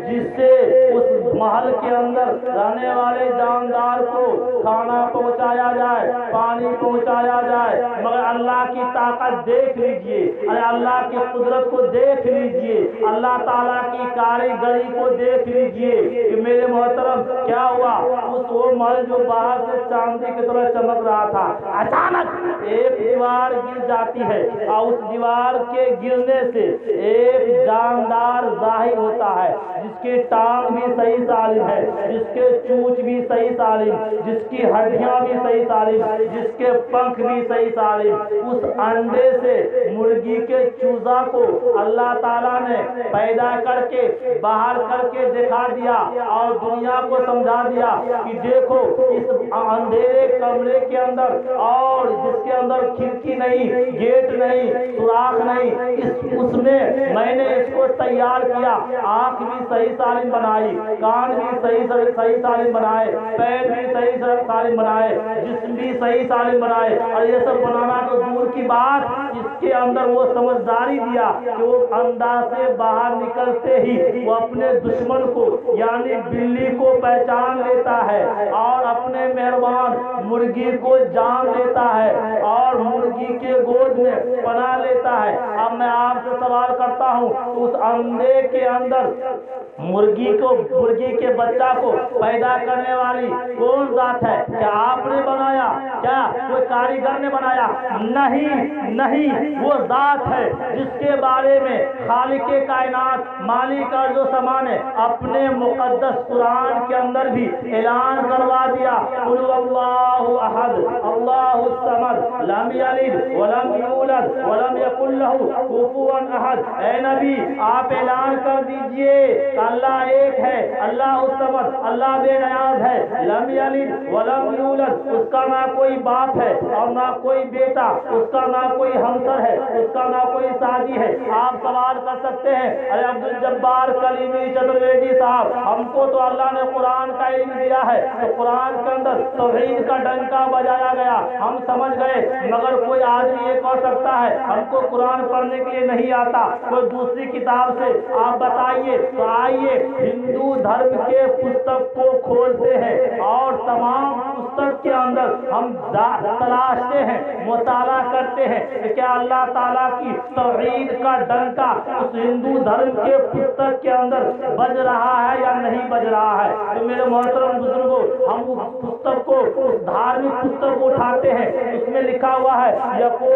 جس سے اس محل کے اندر رہنے والے جاندار کو کھانا پہنچایا جائے، پانی پہنچایا جائے. مگر اللہ کی طاقت دیکھ لیجئے، ارے اللہ کی قدرت کو دیکھ لیجئے، اللہ تعالیٰ کی کاریگری کو دیکھ لیجئے کہ میرے محترم کیا ہوا. اس وہ محل جو باہر سے چاندی کی طرح چمک رہا تھا، اچانک ایک دیوار گر جاتی ہے اور اس دیوار کے گرنے سے ایک جاندار ظاہر ہوتا ہے جس کی ٹانگ بھی صحیح سالم ہے، جس کے چونچ بھی صحیح سالم، جس کی ہڈیاں بھی صحیح سالم، جس کے پنکھ بھی صحیح سالم. اس انڈے سے مرغی کے چوزا کو اللہ تعالیٰ نے پیدا کر کے باہر کر کے دکھا دیا اور دنیا کو سمجھا دیا کہ دیکھو اس اندھیرے کمرے کے اندر اور جس کے اندر کھڑکی نہیں، گیٹ نہیں، سوراخ نہیں، اس میں نے اس کو تیار کیا. آنکھ بھی صحیح سالم بنائی، کان بھی صحیح سالم بنائے، پیر بھی صحیح سالم بنائے، جسم بھی صحیح سالم بنائے. اور یہ سب بنانا تو دور کی بات، اس کے اندر وہ سمجھداری دیا کہ وہ انداز سے باہر نکلتے ہی وہ اپنے دشمن کو یعنی بلی کو پہچان لیتا ہے اور اپنے مہربان مرغی کو جان لیتا ہے اور مرغی کے گود میں پناہ لیتا ہے. اب میں آپ سے سوال کرتا ہوں، اس اندھے کے اندر مرغی کے بچہ کو پیدا کرنے والی کون ذات ہے؟ کیا آپ نے بنایا؟ کیا کوئی کاریگر نے بنایا؟ نہیں، وہ ذات ہے جس کے بارے میں خالق کائنات، مالک اور جو سامان ہے اپنے مقدس قرآن کے اندر بھی اعلان کروا دیا. قل اللہ احد اللہ الصمد لم یلد ولم یولد ولم یکن لہ کفوا احد. اے نبی آپ اعلان کر دیجئے کہ اللہ ایک ہے، اللہ الصمد، اللہ بے نیاز ہے، لم یلد ولم یولد، اس کا نہ کوئی باپ ہے اور نہ کوئی بیٹا، اس کا نہ کوئی ہمسر ہے، اس کا نہ کوئی ساجی ہے. آپ سوال کر سکتے ہیں، ارے عبدالجبار کلیمی چترویدی صاحب، ہم کو تو اللہ نے قرآن کا علم دیا ہے تو قرآن کے اندر توحید کا ڈنکا بجایا گیا، ہم سمجھ گئے. مگر کوئی آدمی یہ کہہ سکتا ہے ہم کو قرآن پڑھنے کے لیے نہیں آتا، کوئی دوسری کتاب سے آپ بتائیے. تو آئیے ہندو دھرم کے پستک کو کھولتے ہیں اور تمام پستک کے اندر ہم تلاشتے ہیں، مطالعہ کرتے ہیں کہ کیا اللہ تعالیٰ کی توحید کا ڈنکا اس ہندو دھرم کے پستک کے اندر بج رہا ہے یا نہیں بج رہا ہے. تو میرے محترم بزرگوں، ہم اس پستک کو، اس دھارمک پستک کو اٹھاتے ہیں، اس میں لکھا ہوا ہے یکو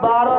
12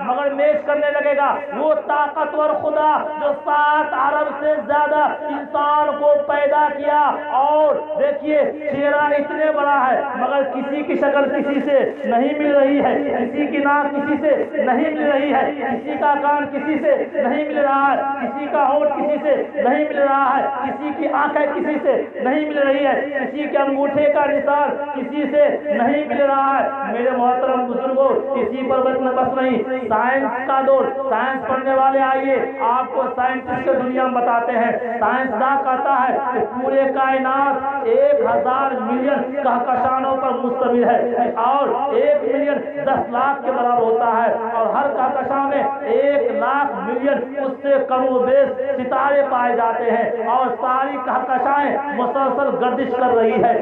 مگر میچ کرنے لگے گا۔ وہ طاقتور خدا جو 7 ارب سے زیادہ انسان کو پیدا کیا، اور دیکھیے چہرہ اتنے بڑا ہے مگر کسی کی شکل کسی سے نہیں مل رہی ہے، کسی کی ناک کسی سے نہیں مل رہی ہے، کسی کا کان کسی سے نہیں مل رہا ہے، کسی کا ہونٹ کسی سے نہیں مل رہا ہے، کسی کی آنکھیں کسی سے نہیں مل رہی ہے، کسی کے انگوٹھے کا نشان کسی سے نہیں مل رہا ہے۔ میرے محترم بزرگوں، کسی پر بس نہیں، سائنس کا دور، سائنس پڑھنے والے آئیے آپ کو سائنٹسٹ کی دنیا میں بتاتے ہیں۔ سائنسداں کہتا ہے کہ پورے کائنات 1000 ملین کہکشانوں پر مشتمل ہے، اور 1 ملین 10 لاکھ کے برابر ہوتا ہے، اور ہر کہکشاں میں 1 لاکھ ملین اس سے کم و بیش ستارے پائے جاتے ہیں، اور ساری کہکشائیں مسلسل گردش کر رہی ہے۔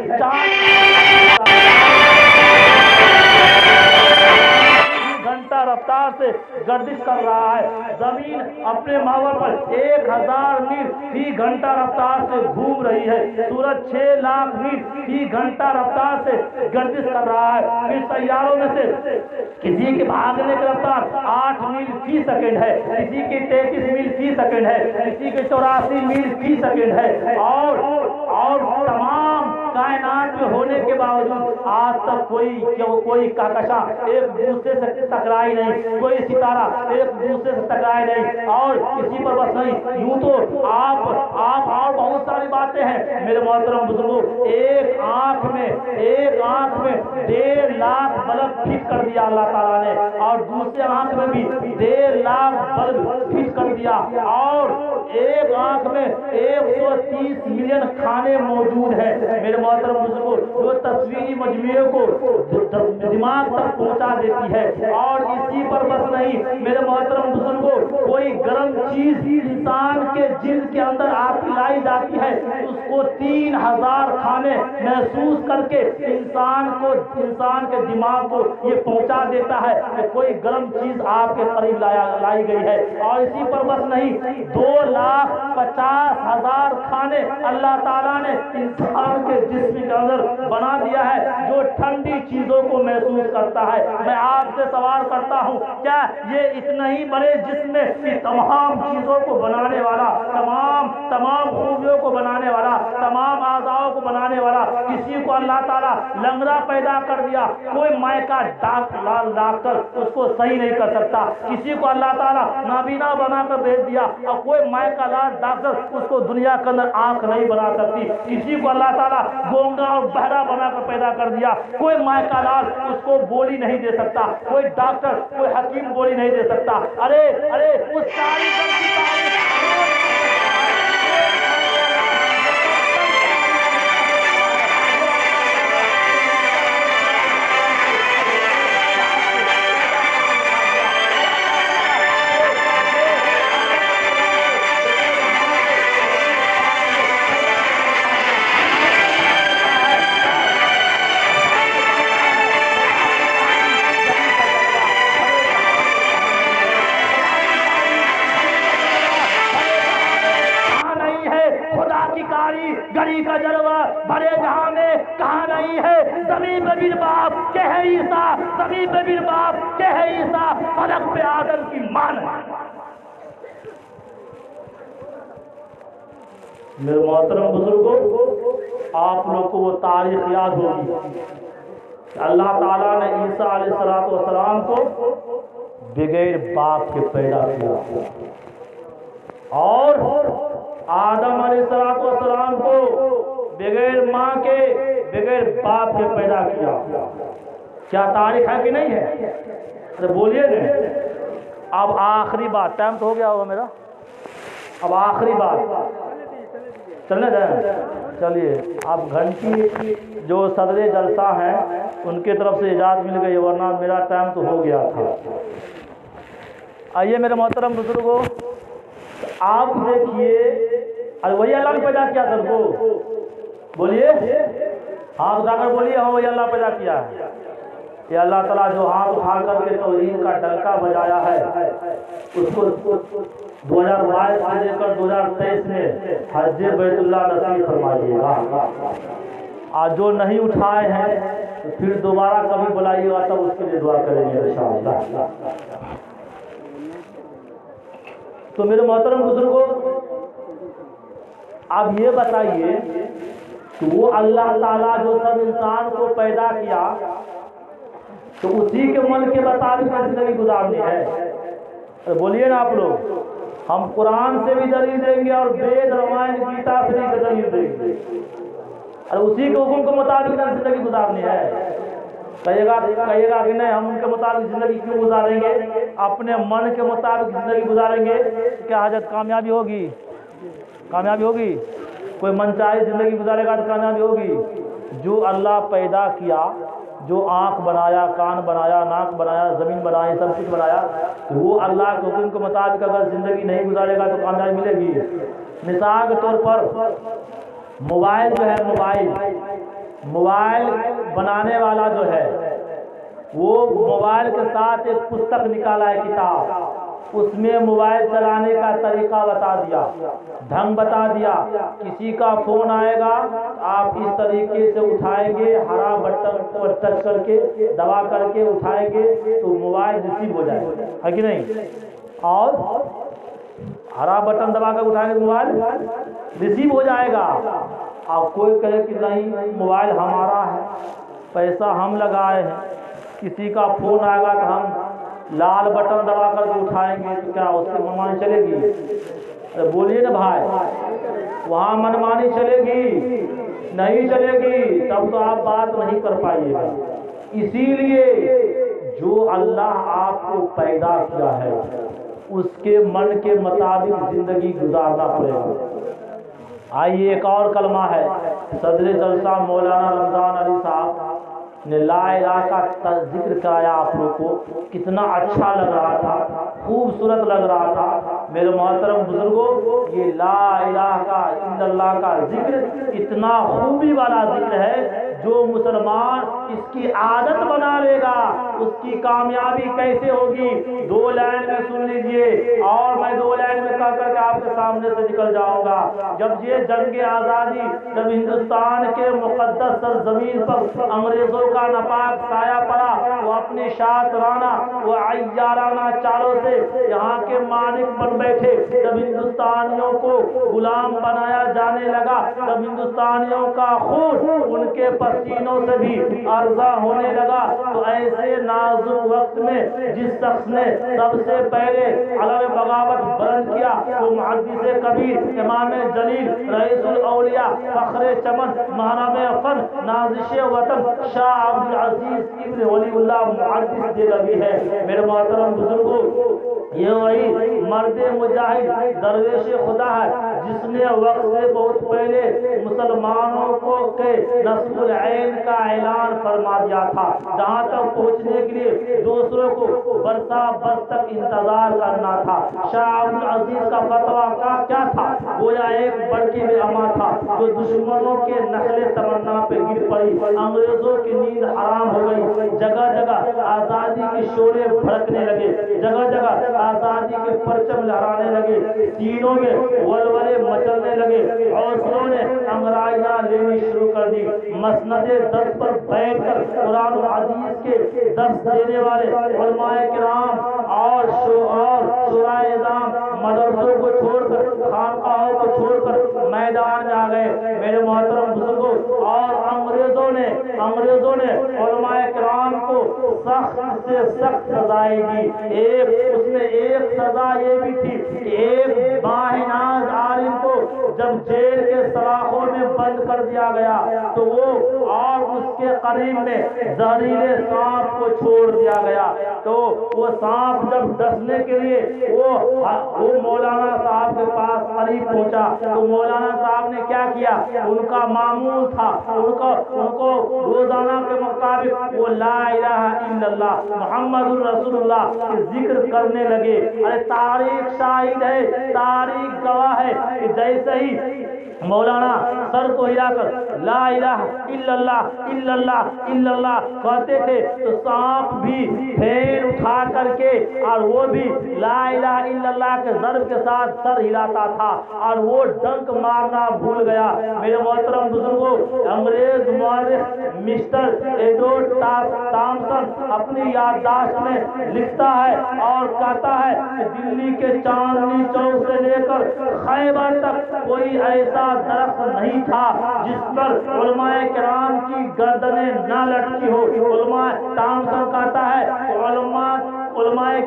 گھنٹہ رفتار سے گردش کر رہا ہے۔ زمین اپنے محور پر 1000 میل فی گھنٹہ رفتار سے گھوم رہی ہے۔ سورج 6 لاکھ میل فی گھنٹہ رفتار سے گردش کر رہا ہے۔ پھر سیاروں میں سے کسی کے بھاگنے کی رفتار 8 میل فی سیکنڈ ہے، کسی کی 33 میل فی سیکنڈ ہے، کسی کی 84 میل فی سیکنڈ ہے، اور تمام کائنات میں ہونے کے باوجود آج تک کوئی کہکشاں ایک دوسرے سے ٹکرائی نہیں، کوئی ستارہ ایک دوسرے سے ٹکرائی نہیں، اور کسی پر بس نہیں۔ یوں تو آپ اور بہت ساری باتیں ہیں میرے محترم بزرگوں۔ ایک آنکھ میں 1.5 لاکھ بلب فٹ کر دیا اللہ تعالیٰ نے، اور دوسرے آنکھ میں بھی 1.5 لاکھ بلب فٹ کر دیا، اور ایک آنکھ میں 130 ملین کھانے موجود ہیں میرے محترم بزرگوں، جو تصویری مجموعے کو دماغ تک پہنچا دیتی ہے۔ اور اسی پر بس نہیں میرے محترم بزرگوں، کوئی گرم چیز انسان کے جلد کے اندر آپ لائی جاتی ہے، اس کو 3000 کھانے محسوس کر کے انسان کے دماغ کو یہ پہنچا دیتا ہے کہ کوئی گرم چیز آپ کے قریب لائی گئی ہے۔ اور اسی پر بس نہیں، 2,50,000 کھانے اللہ تعالیٰ نے انسان کے جسم کے اندر بنا دیا ہے جو ٹھنڈی چیزوں کو محسوس کرتا ہے۔ میں آپ سے سوال کرتا ہوں، کیا یہ اتنا ہی بڑے جسم میں تمام چیزوں کو بنانے والا، تمام خوبیوں کو بنانے والا، تمام اعضاء کو بنانے والا، کسی کو اللہ تعالیٰ لنگڑا پیدا کر دیا، کوئی مائع کا ڈاکٹر اس کو صحیح نہیں کر سکتا، کسی کو اللہ تعالیٰ نابینا بنا کر بھیج دیا اور کوئی مائع کا ڈاکٹر اس کو دنیا کے اندر آنکھ نہیں بنا سکتی، کسی کو اللہ تعالیٰ گونگا اور بہرا بنا کر پیدا کر دیا، کوئی مائع کا علاج اس کو بولی نہیں دے سکتا، کوئی ڈاکٹر کوئی حکیم بولی نہیں دے سکتا۔ ارے اس ساری گڑی کا جلوہ بڑے جہاں میں کہاں نہیں ہے؟ زمین پہ بھی باپ کہ ہے عیسیٰ، زمین پہ بھی باپ کہ ہے عیسیٰ، فلک پہ آدم کی مان ہے۔ میرے محترم بزرگوں، آپ لوگ کو وہ تاریخ یاد ہوگی کہ اللہ تعالیٰ نے عیسیٰ علیہ السلام کو بغیر باپ کے پیدا کیا، اور آدم علیہ السلام کو بغیر ماں کے بغیر باپ کے پیدا کیا۔ کیا تاریخ ہے کہ نہیں ہے؟ تو بولیے نا۔ اب آخری بات، ٹائم تو ہو گیا ہوگا میرا، اب آخری بات چلنے دیں۔ چلیے اب گھنٹی جو صدر جلسہ ہیں ان کی طرف سے اجازت مل گئی، ورنہ میرا ٹائم تو ہو گیا تھا۔ آئیے میرے محترم بزرگوں، آپ دیکھیے وہی اللہ نے پیدا کیا سب کو، بولیے ہاتھ اٹھا کر بولیے ہاں وہی اللہ پیدا کیا ہے۔ یہ اللہ تعالیٰ جو ہاتھ اٹھا کر کے توحید کا ڈنکا بجایا ہے، اس کو 2022 سے لے کر 2023 میں حج بیت اللہ نصیب فرمائیے گا۔ آج جو نہیں اٹھائے ہیں پھر دوبارہ کبھی بلائیے گا تب اس کے لیے دعا کریں گے انشاءاللہ۔ تو میرے محترم بزرگوں، اب یہ بتائیے کہ وہ اللہ تعالیٰ جو سب انسان کو پیدا کیا تو اسی کے من کے مطابق زندگی گزارنی ہے؟ بولیے نا آپ لوگ، ہم قرآن سے بھی دلیل دیں گے اور وید رامائن گیتا سے بھی دلیل دیں گے، اور اسی کے حکم کے مطابق زندگی گزارنی ہے۔ کہیے گا کہ نہیں ہم ان کے مطابق زندگی کیوں گزاریں گے، اپنے من کے مطابق زندگی گزاریں گے، کیا حاجت کامیابی ہوگی؟ کامیابی ہوگی؟ کوئی من چاہے زندگی گزارے گا تو کامیابی ہوگی؟ جو اللہ پیدا کیا، جو آنکھ بنایا، کان بنایا، ناک بنایا، زمین بنائی، سب کچھ بنایا، وہ اللہ کے حکم کے مطابق اگر زندگی نہیں گزارے گا تو کامیابی ملے گی؟ مثال کے طور پر موبائل جو ہے، موبائل بنانے والا جو ہے وہ موبائل کے ساتھ ایک پستک نکالا ہے، کتاب، اس میں موبائل چلانے کا طریقہ بتا دیا، ڈھنگ بتا دیا۔ کسی کا فون آئے گا آپ اس طریقے سے اٹھائیں گے، ہرا بٹن پر ٹچ کر کے دبا کر کے اٹھائیں گے تو موبائل ریسیو ہو جائے گا، ہے کہ نہیں؟ اور ہرا بٹن دبا کر اٹھائیں گے موبائل ریسیو ہو جائے گا۔ اب کوئی کہے کہ نہیں موبائل ہمارا ہے، پیسہ ہم لگائے ہیں، کسی کا فون آئے گا تو ہم لال بٹن دبا کر کے اٹھائیں گے تو کیا اس سے منمانی چلے گی؟ بولیے نا بھائی، وہاں منمانی چلے گی؟ نہیں چلے گی، تب تو آپ بات نہیں کر پائیے گا۔ اسی لیے جو اللہ آپ کو پیدا کیا ہے اس کے من کے مطابق زندگی گزارنا پڑے گا۔ آئیے ایک اور کلمہ ہے، صدر جلسہ مولانا رمضان علی صاحب نے لا الہ کا ذکر کرایا، آپ لوگ کو کتنا اچھا لگ رہا تھا، خوبصورت لگ رہا تھا۔ میرے محترم بزرگوں، یہ لا الہ کا الا اللہ کا ذکر اتنا خوبی والا ذکر ہے، جو مسلمان اس کی عادت بنا لے گا اس کی کامیابی کیسے ہوگی؟ دو لائن میں سن لیجئے اور میں دو لائن میں کہہ کر کے آپ کے سامنے سے نکل جاؤں گا۔ جب یہ جنگ آزادی، جب ہندوستان کے مقدس سرزمین پر انگریزوں کا ناپاک سایہ پڑا، وہ اپنی شاطرانہ و عیارانہ چالوں سے یہاں کے مالک بن بیٹھے، جب ہندوستانیوں کو غلام بنایا جانے لگا، جب ہندوستانیوں کا خون ان کے پسینوں سے بھی ارزاں ہونے لگا، تو ایسے نازک وقت میں جس شخص نے سب سے پہلے علم بغاوت بلند کیا وہ محدث کبیر، امام جلیل، رئیس الاولیاء، فخر چمن، محرم فن، نازش وطن، شاہ عبد العزیز ابن ولی اللہ محدث دہلوی ہے۔ میرے محترم بزرگوں، یہ وہی مرد مجاہد درویش خدا ہے جس نے وقت سے بہت پہلے مسلمانوں کو کے نصب العین کا اعلان فرما دیا تھا، جہاں تک پہنچنے کے لیے دوسروں کو برسا برس تک انتظار کرنا تھا۔ شاہ عبد العزیز کا فتویٰ کیا تھا؟ گویا ایک بڑکی میں اما تھا جو دشمنوں کے نخل تمنا پہ گر پڑی، انگریزوں کی نیند حرام ہو گئی، جگہ جگہ آزادی کے شعلے بھڑکنے لگے، جگہ جگہ آزادی کے پرچم لہرانے لگے، سینوں میں ولولے مچلنے لگے، حوصلوں نے انگرائیاں لینی شروع کر دی۔ مسند درس پر بیٹھ کر قرآن و حدیث کے درس دینے والے علماء کرام اور شورائے اعظام مدرسوں کو چھوڑ کر، خانقاہوں کو چھوڑ کر میدان میں آ گئے۔ میرے محترم بزرگوں، اور انگریزوں نے علماء کرام کو سخت سے سخت سزائیں دی۔ اس میں ایک سزا یہ بھی تھی کہ ایک باہناز عالم کو جب جیل کے سلاخوں میں بند کر دیا گیا تو وہ اور اس کے قریب میں زہریلے سانپ کو چھوڑ دیا گیا، تو وہ سانپ جب ڈسنے کے لیے وہ مولانا صاحب کے پاس قریب پہنچا تو مولانا صاحب نے کیا کیا؟ ان کا معمول تھا، ان کو روزانہ کے مطابق وہ لا الہ الا اللہ محمد الرسول اللہ کے ذکر کرنے لگے۔ ارے تاریخ شاہد ہے، تاریخ گواہ ہے کہ جیسے ہی مولانا سر کو ہلا کر لا الہ الا اللہ الا اللہ الا اللہ کہتے تھے تو سانپ بھی پھین اٹھا کر کے اور وہ بھی لا الہ الا اللہ کے ضرب کے ساتھ سر ہلاتا تھا اور وہ ڈنک مارنا بھول گیا۔ میرے محترم بزرگوں، انگریز مورخ مسٹر ایڈورڈ ٹامسن اپنی یادداشت میں لکھتا ہے اور کہتا ہے کہ دلی کے چاندنی چوک سے لے کر خیبر تک کوئی ایسا درخت نہیں تھا جس پر علماء کرام کی گردنیں نہ لٹکی ہو۔ علماء ٹامسن کہتا ہے علماء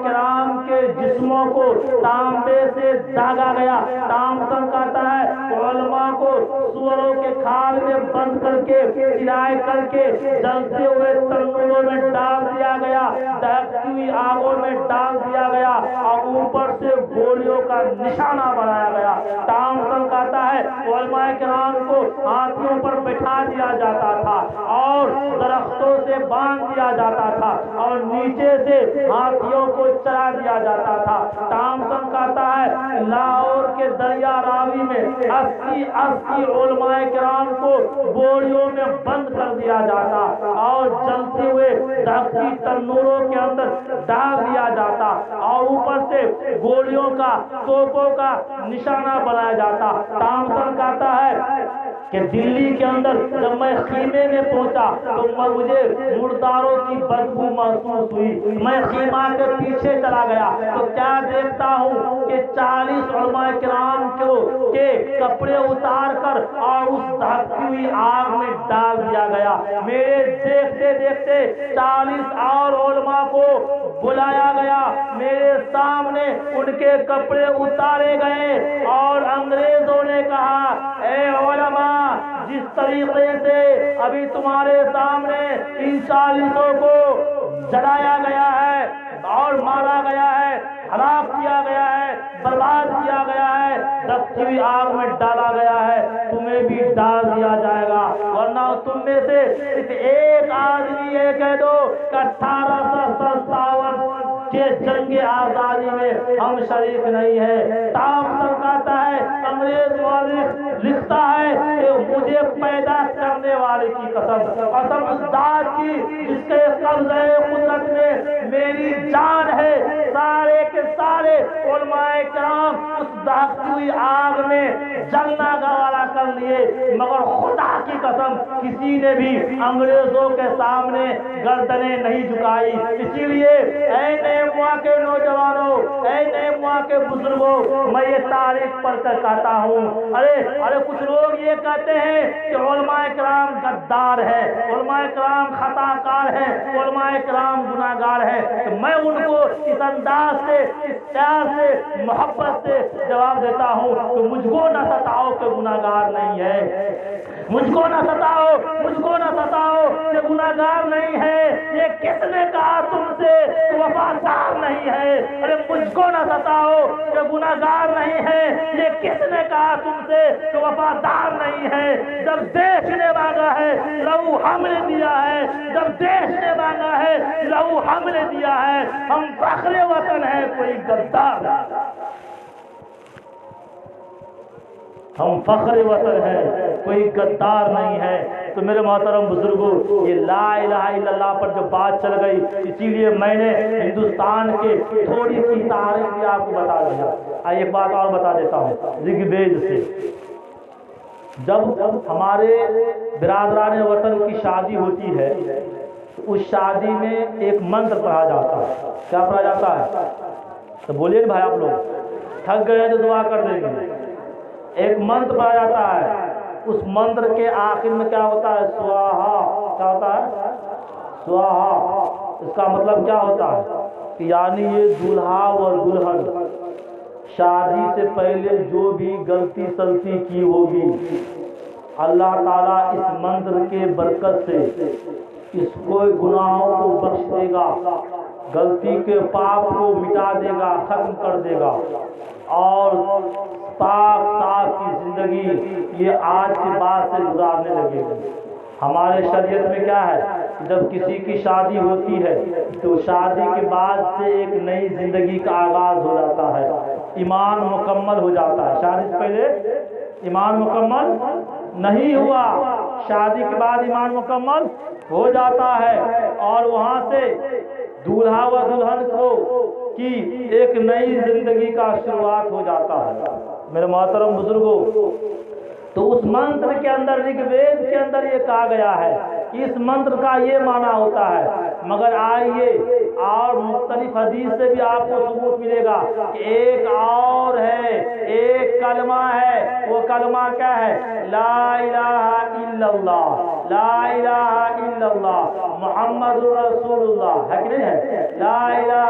کرام کے جسموں کو تانبے سے داغا گیا۔ ٹامسن کہتا ہے علماء کو سوروں کے کھال میں بند کر کے سلائے کر کے جلتے ہوئے تنوروں میں ڈال دیا گیا، دہکتی ہوئی آگوں میں ڈال دیا گیا اور اوپر سے گولیوں کا نشانہ بنایا گیا۔ ٹامسن کہتا ہے علماء کرام کو ہاتھیوں پر بٹھا دیا جاتا تھا اور درختوں سے باندھ دیا جاتا تھا اور نیچے سے ہاتھیوں کو چلا دیا جاتا تھا۔ ٹامسن کہتا ہے لاہور کے دریا راوی میں 80 علماء کرام کو بوریوں میں بند کر دیا جاتا اور جلتے ہوئے دہکتی تنوروں کے اندر ڈال دیا جاتا اور اوپر سے گولیوں کا توپوں کا نشانہ بنایا جاتا۔ ٹامسن کہتا ہے کہ دلی کے اندر جب میں خیمے میں پہنچا تو مجھے مرداروں کی بدبو محسوس ہوئی۔ میں خیمہ کے پیچھے چلا گیا تو کیا دیکھتا ہوں کہ 40 علماء کرام کے کپڑے اتار کر اور اس دہکتی ہوئی آگ میں ڈال دیا گیا۔ میرے دیکھتے دیکھتے 40 اور علماء کو بلایا گیا، میرے سامنے ان کے کپڑے اتارے گئے اور انگریزوں نے کہا اے علماء، جس طریقے سے ابھی تمہارے سامنے ان 40 کو جلایا گیا ہے اور مارا گیا ہے، ہلاک کیا گیا ہے، برباد کیا گیا ہے، دہکتی ہوئی آگ میں ڈالا گیا ہے، تمہیں بھی ڈال دیا جائے گا، ورنہ تم میں سے صرف ایک آدمی یہ کہہ دو کہ 1857 کے جنگ آزادی میں ہم شریک نہیں ہے۔ ٹامسن کہتا ہے انگریز مورخ لکھتا ہے کہ مجھے پیدا کرنے والے کی قسم اس ذات کی جس کے قبضہ قدرت میں میری جان ہے، سارے کے سارے علماء کرام اس دہکتی ہوئی آگ میں جلنا گوارا کر لیے، مگر خدا کی قسم کسی نے بھی انگریزوں کے سامنے گردنیں نہیں جھکائی۔ اسی لیے اے نئے موا کے نوجوانوں، اے نئے موا کے بزرگوں، میں یہ تاریخ پڑھ کر کہتا ہوں ارے کچھ لوگ یہ کہتے ہیں کہ علماء کرام غدار ہے، علماء کرام خطا کار ہے، علماء کرام گناہ گار ہے، تو میں ان کو اس انداز سے، اس پیار سے، محبت سے جواب دیتا ہوں کہ مجھ کو نہ ستاؤ کہ گناہ گار نہیں ہے، مجھ کو نہ ستاؤ کہ گناہ گار نہیں ہے۔ یہ کس نے کہا تم سے کہ وفادار نہیں ہے؟ ارے مجھ کو نہ ستاؤ کہ گناہ گار نہیں ہے، یہ کس نے کہا تم سے کہ وفادار نہیں ہے؟ جب دیش نے مانگا ہے لہو ہم نے دیا ہے، جب دیش نے مانگا ہے لہو ہم نے دیا ہے، ہم فخر وطن ہیں، کوئی غدار ہم فخر وطن ہے، کوئی غدار نہیں ہے۔ تو میرے محترم بزرگوں، یہ لا الہ الا اللہ پر جو بات چل گئی، اسی لیے میں نے ہندوستان کے تھوڑی سی تاریخ بھی آپ کو بتا دیا۔ ایک بات اور بتا دیتا ہوں رگ وید سے۔ جب ہمارے برادران وطن کی شادی ہوتی ہے تو اس شادی میں ایک منتر پڑھا جاتا ہے۔ کیا پڑھا جاتا ہے؟ تو بولیے بھائی، آپ لوگ تھک گئے تو دعا کر دیں گے۔ ایک منتر پڑھا جاتا ہے، اس منتر کے آخر میں کیا ہوتا ہے؟ سواہا۔ کیا ہوتا ہے؟ سواہا۔ اس کا مطلب کیا ہوتا ہے کہ یعنی یہ دولہا اور دلہن شادی سے پہلے جو بھی غلطی سلطی کی ہوگی، اللہ تعالیٰ اس منتر کے برکت سے اس کو گناہوں کو بخش دے گا، غلطی کے پاپ کو مٹا دے گا، ختم کر دے گا، اور پاک صاف کی زندگی یہ آج کے بعد سے گزارنے لگے گی۔ ہمارے شریعت میں کیا ہے؟ جب کسی کی شادی ہوتی ہے تو شادی کے بعد سے ایک نئی زندگی کا آغاز ہو جاتا ہے، ایمان مکمل ہو جاتا ہے۔ شادی سے پہلے ایمان مکمل نہیں ہوا، شادی کے بعد ایمان مکمل ہو جاتا ہے اور وہاں سے دولہا و دلہن کو کی ایک نئی زندگی کا شروعات ہو جاتا ہے۔ میرے محترم بزرگوں، تو اس منتر کے اندر رگ وید کے اندر یہ کہا گیا ہے کہ اس منتر کا یہ معنی ہوتا ہے، مگر آئیے اور مختلف حدیث سے بھی آپ کو ثبوت ملے گا کہ ایک اور ہے، ایک کلمہ ہے، وہ کلمہ کیا ہے؟ لا الہ الا اللہ، لا الہ الا اللہ محمد رسول اللہ، ہے کہ نہیں ہے؟ لا الہ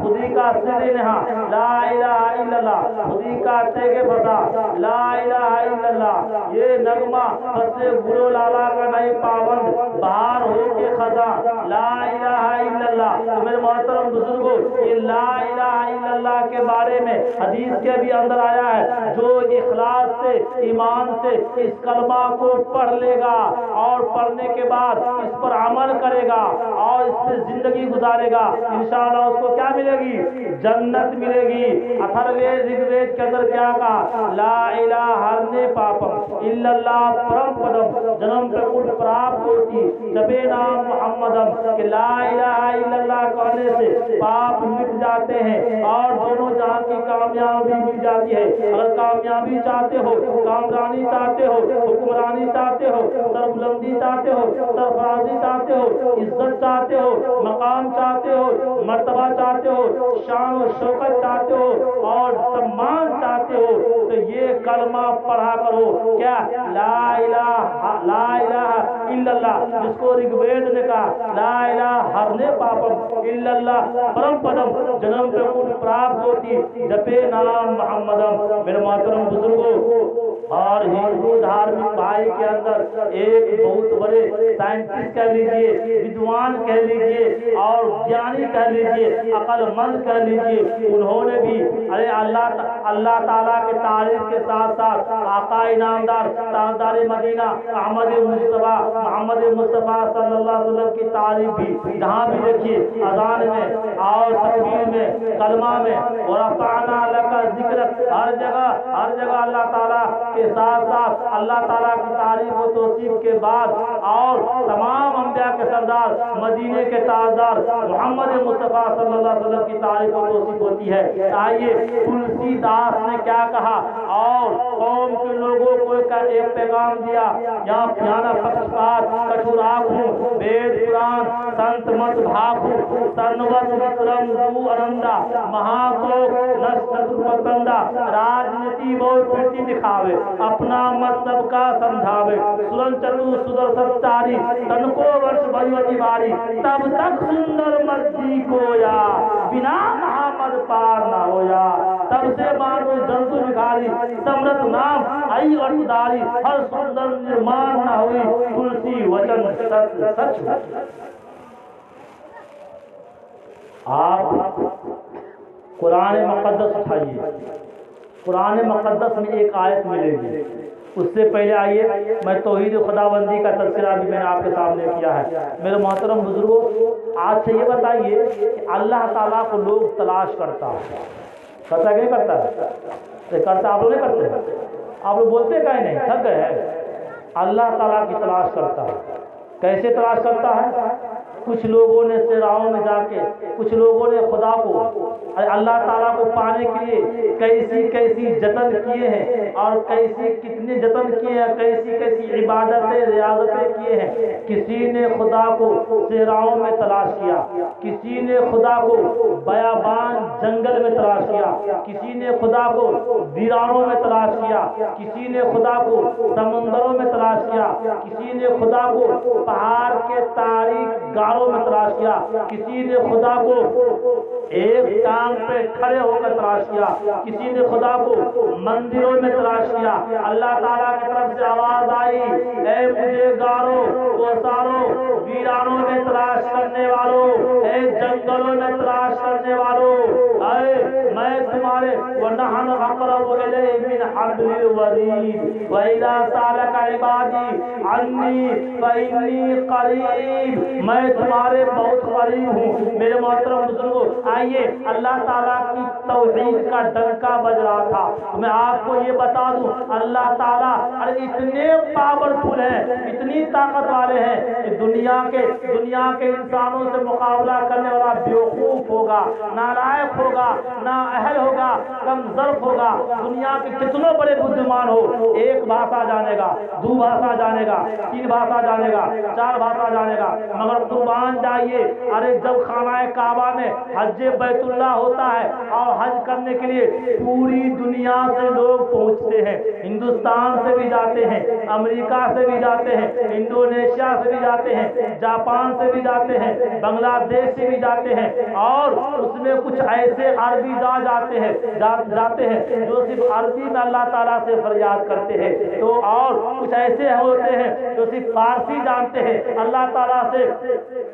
خودی کا سر نہا، لا الہ الا اللہ خودی کا تیگے بتا، لا الہ الا اللہ یہ نغمہ فصل گرو لالا کا نہیں پابند باہر ہو کے خزاں، لا الہ الا اللہ۔ تو میرے محترم بزرگوں، یہ لا الہ الا اللہ کے بارے میں حدیث کے بھی اندر آیا ہے، جو اخلاص سے ایمان سے اس کلمہ کو پڑھ لے گا اور پڑھنے کے بعد اس پر عمل کرے گا اور اس پہ زندگی گزارے گا، انشاءاللہ اس کو کیا ملے گی؟ جنت ملے گی۔ اتھروید رگ وید کے اندر کیا کہا؟ لا الہ ہرنے پاپم الا اللہ پرم پدم جنم پرکٹ پراپت ہوتی جبے نام محمدم، کہ لا الہ الا اللہ کہنے سے پاپ مٹ جاتے ہیں اور دونوں جہاں کی کامیابی مل جاتی ہے۔ اگر کامیابی چاہتے ہو، کامرانی چاہتے ہو، حکمرانی چاہتے ہو، سربلندی چاہتے ہو، سرفرازی چاہتے ہو، عزت چاہتے ہو، مقام چاہتے ہو، مرتبہ چاہتے ہو، شان و شوکت چاہتے ہو اور سمان چاہتے ہو، تو یہ کلمہ پڑھا کرو۔ کیا؟ لا الہ الا اللہ، جس کو رگ وید نے کہا لا الہ ہرنے پاپم الا اللہ پرم پدم جنم پرکٹ پراپت ہوتی جپے نام محمدم۔ میرے محترم بزرگوں، اور ہندو دھارمک بھائی کے اندر ایک بہت بڑے سائنٹسٹ کہہ لیجئے، ودوان کہہ لیجئے اور جانی کہہ لیجئے، عقل مند کہہ لیجئے، انہوں نے بھی اللہ تعالیٰ کے تعریف کے ساتھ ساتھ آقا انعامدار تاجدار مدینہ محمد مصطفیٰ صلی اللہ علیہ وسلم کی تعریف بھی جہاں بھی دیکھیے، اذان میں اور تکبیر میں، کلمہ میں، ورفعنا لک ذکرک، ہر جگہ اللہ تعالیٰ کے ساتھ ساتھ اللہ تعالیٰ کی تعریف و توصیف کے بعد اور تمام انبیاء کے سردار مدینے کے تاجدار محمد مصطفیٰ صلی اللہ علیہ وسلم کی تعریف و توصیف ہوتی ہے۔ آئیے تلسی داس نے کیا کہا اور قوم کے لوگوں کو ایک پیغام دیا، یا پیانا پکشپات کٹھور آنکھوں وید پران سنت مت بھاکھوں سرنوت وکرم دو انندا مہاکوک نشت پتندہ راجنیتی بہت پھرتی دکھاوے اپنا مت سب کا سمجھاوے سرن چتو سدر ستاری تنکو ورش بھیوتی باری تب تک سندر مرضی کو یا بنا محمد پار نہ ہویا، تب سے مانو جنتو بھکاری سمرت نام آئی ارتداری ہر سندر نرمان نہ ہوئی تلسی وچن سچ۔ آپ قرآن مقدس اٹھائیے، قرآن مقدس میں ایک آیت ملے گی۔ اس سے پہلے آئیے میں توحید خداوندی کا تذکرہ بھی میں نے آپ کے سامنے کیا ہے۔ میرے محترم بزرگوں، آج سے یہ بتائیے کہ اللہ تعالیٰ کو لوگ تلاش کرتا ہے، کرتا کہ نہیں کرتا ہے؟ کرتا آپ لوگ نہیں کرتے؟ آپ لوگ بولتے کہیں نہیں، تھک گئے ہیں؟ اللہ تعالیٰ کی تلاش کرتا ہے۔ کیسے تلاش کرتا ہے؟ کچھ لوگوں نے صحراؤں میں جا کے، کچھ لوگوں نے خدا کو، اللہ تعالیٰ کو پانے کے لیے کیسی جتن کیے ہیں اور کتنے جتن کیے ہیں، کیسی عبادتیں ریاضتیں کیے ہیں۔ کسی نے خدا کو صحراؤں میں تلاش کیا، کسی نے خدا کو بیابان جنگل میں تلاش کیا، کسی نے خدا کو ویرانوں میں تلاش کیا، کسی نے خدا کو سمندروں میں تلاش کیا، کسی نے خدا کو پہاڑ کے تاریک گاروں میں تلاش کیا، کسی نے خدا کو ایک ٹانگ پہ کھڑے ہو کر تلاش کیا، کسی نے خدا کو مندروں میں تلاش کیا۔ اللہ تعالیٰ کی طرف سے آواز آئی، اے مجھے گاروں کوساروں ویرانوں میں تلاش کرنے والوں، اے جنگلوں میں تلاش کرنے والوں، اے میں تمہارے وَنَحْنُ أَقْرَبُ إِلَيْهِ مِنْ حَبْلِ الْوَرِيدِ وَإِذَا سَأَلَكَ عِبَادِي عَنِّي فَإِنِّي قَرِيبٌ، میں تمہارے بہت قریب ہوں۔ میرے محترم بزرگوں، آئیے اللہ تعالیٰ کی توحید کا ڈنکا بج رہا تھا۔ میں آپ کو یہ بتا دوں، اللہ تعالیٰ اور اتنے پاورفل ہیں، اتنی طاقت والے ہیں کہ دنیا کے انسانوں سے مقابلہ کرنے والا بیوقوف ہوگا، نالائق ہوگا، نااہل ہوگا، کم ظرف ہوگا۔ دنیا کے کتنے بڑے بدھمان ہو، ایک بھاشا جانے گا، دو بھاشا جانے گا، تین بھاشا جانے گا، چار بھاشا جانے گا، مگر قربان جائیے، ارے جب خانہ کعبہ میں حج بیت اللہ ہوتا ہے اور حج کرنے کے لیے پوری دنیا سے لوگ پہنچتے ہیں، ہندوستان سے بھی جاتے ہیں، امریکہ سے بھی جاتے ہیں، انڈونیشیا سے بھی جاتے ہیں، جاپان سے بھی جاتے ہیں، بنگلہ دیش سے بھی جاتے ہیں، اور اس میں کچھ ایسے عربی جاتے ہیں جو صرف عربی میں اللہ تعالیٰ سے فریاد کرتے ہیں، تو اور کچھ ایسے ہوتے ہیں جو صرف فارسی جانتے ہیں، اللہ تعالیٰ سے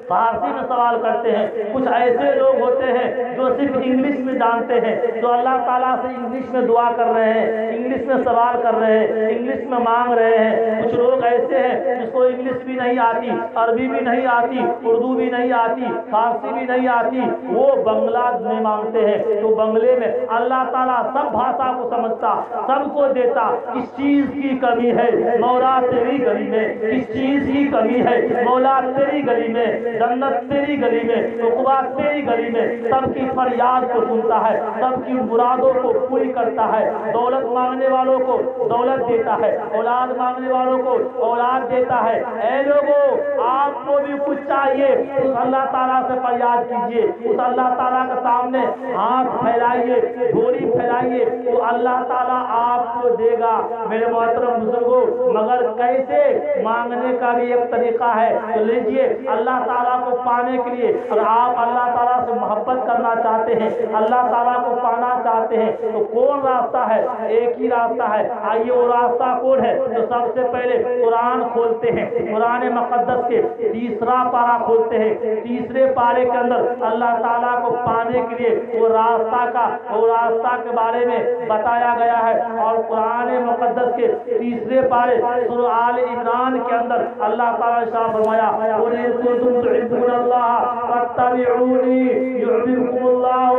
فارسی میں سوال کرتے ہیں، کچھ ایسے لوگ ہوتے ہیں جو صرف انگلش میں جانتے ہیں، جو اللہ تعالیٰ سے انگلش میں دعا کر رہے ہیں، انگلش میں سوال کر رہے ہیں، انگلش میں مانگ رہے ہیں۔ کچھ لوگ ایسے ہیں جس کو انگلش بھی نہیں آتی، عربی بھی نہیں آتی، اردو بھی نہیں آتی، فارسی بھی نہیں آتی، وہ بنگلہ میں مانگتے ہیں، تو بنگلے میں اللہ تعالیٰ سب بھاشا کو سمجھتا، سب کو دیتا۔ کس چیز کی کمی ہے مولا تیری گلی میں، کس چیز کی کمی ہے مولا تیری گلی میں، جنت تیری گلی میں، عقبہ تیری گلی میں، سب کی فریاد کو سنتا ہے، سب کی مرادوں کو پوری کرتا ہے، دولت مانگنے والوں کو دولت دیتا ہے، اولاد مانگنے والوں کو اولاد دیتا ہے۔ اے لوگوں، آپ کو بھی کچھ چاہیے، اس اللہ تعالیٰ سے فریاد کیجئے، اس اللہ تعالیٰ کے سامنے ہاتھ پھیلائیے، جھولی پھیلائیے، تو اللہ تعالیٰ آپ کو دے گا۔ میرے محترم بزرگوں، مگر کیسے مانگنے کا بھی ایک طریقہ ہے، تو لیجئے اللہ تعالیٰ کو پانے کے لیے، اگر آپ اللہ تعالیٰ سے محبت کرنا چاہتے ہیں، اللہ تعالیٰ کو پانا چاہتے ہیں، تو کون راستہ ہے؟ ایک ہی راستہ ہے۔ آئیے وہ راستہ کون ہے؟ تو سب سے پہلے قرآن کھولتے ہیں، قرآن مقدس کے تیسرا پارہ کھولتے ہیں، تیسرے پارے کے اندر اللہ تعالیٰ کو پانے کے لیے وہ راستہ کے بارے میں بتایا گیا ہے، اور قرآن مقدس کے تیسرے پارے سورہ آل عمران کے اندر اللہ تعالیٰ نے ارشاد فرمایا، قُلْ إِن كُنتُمْ تُحِبُّونَ اللَّهَ فَاتَّبِعُونِي يُحْبِبْكُمُ اللَّهُ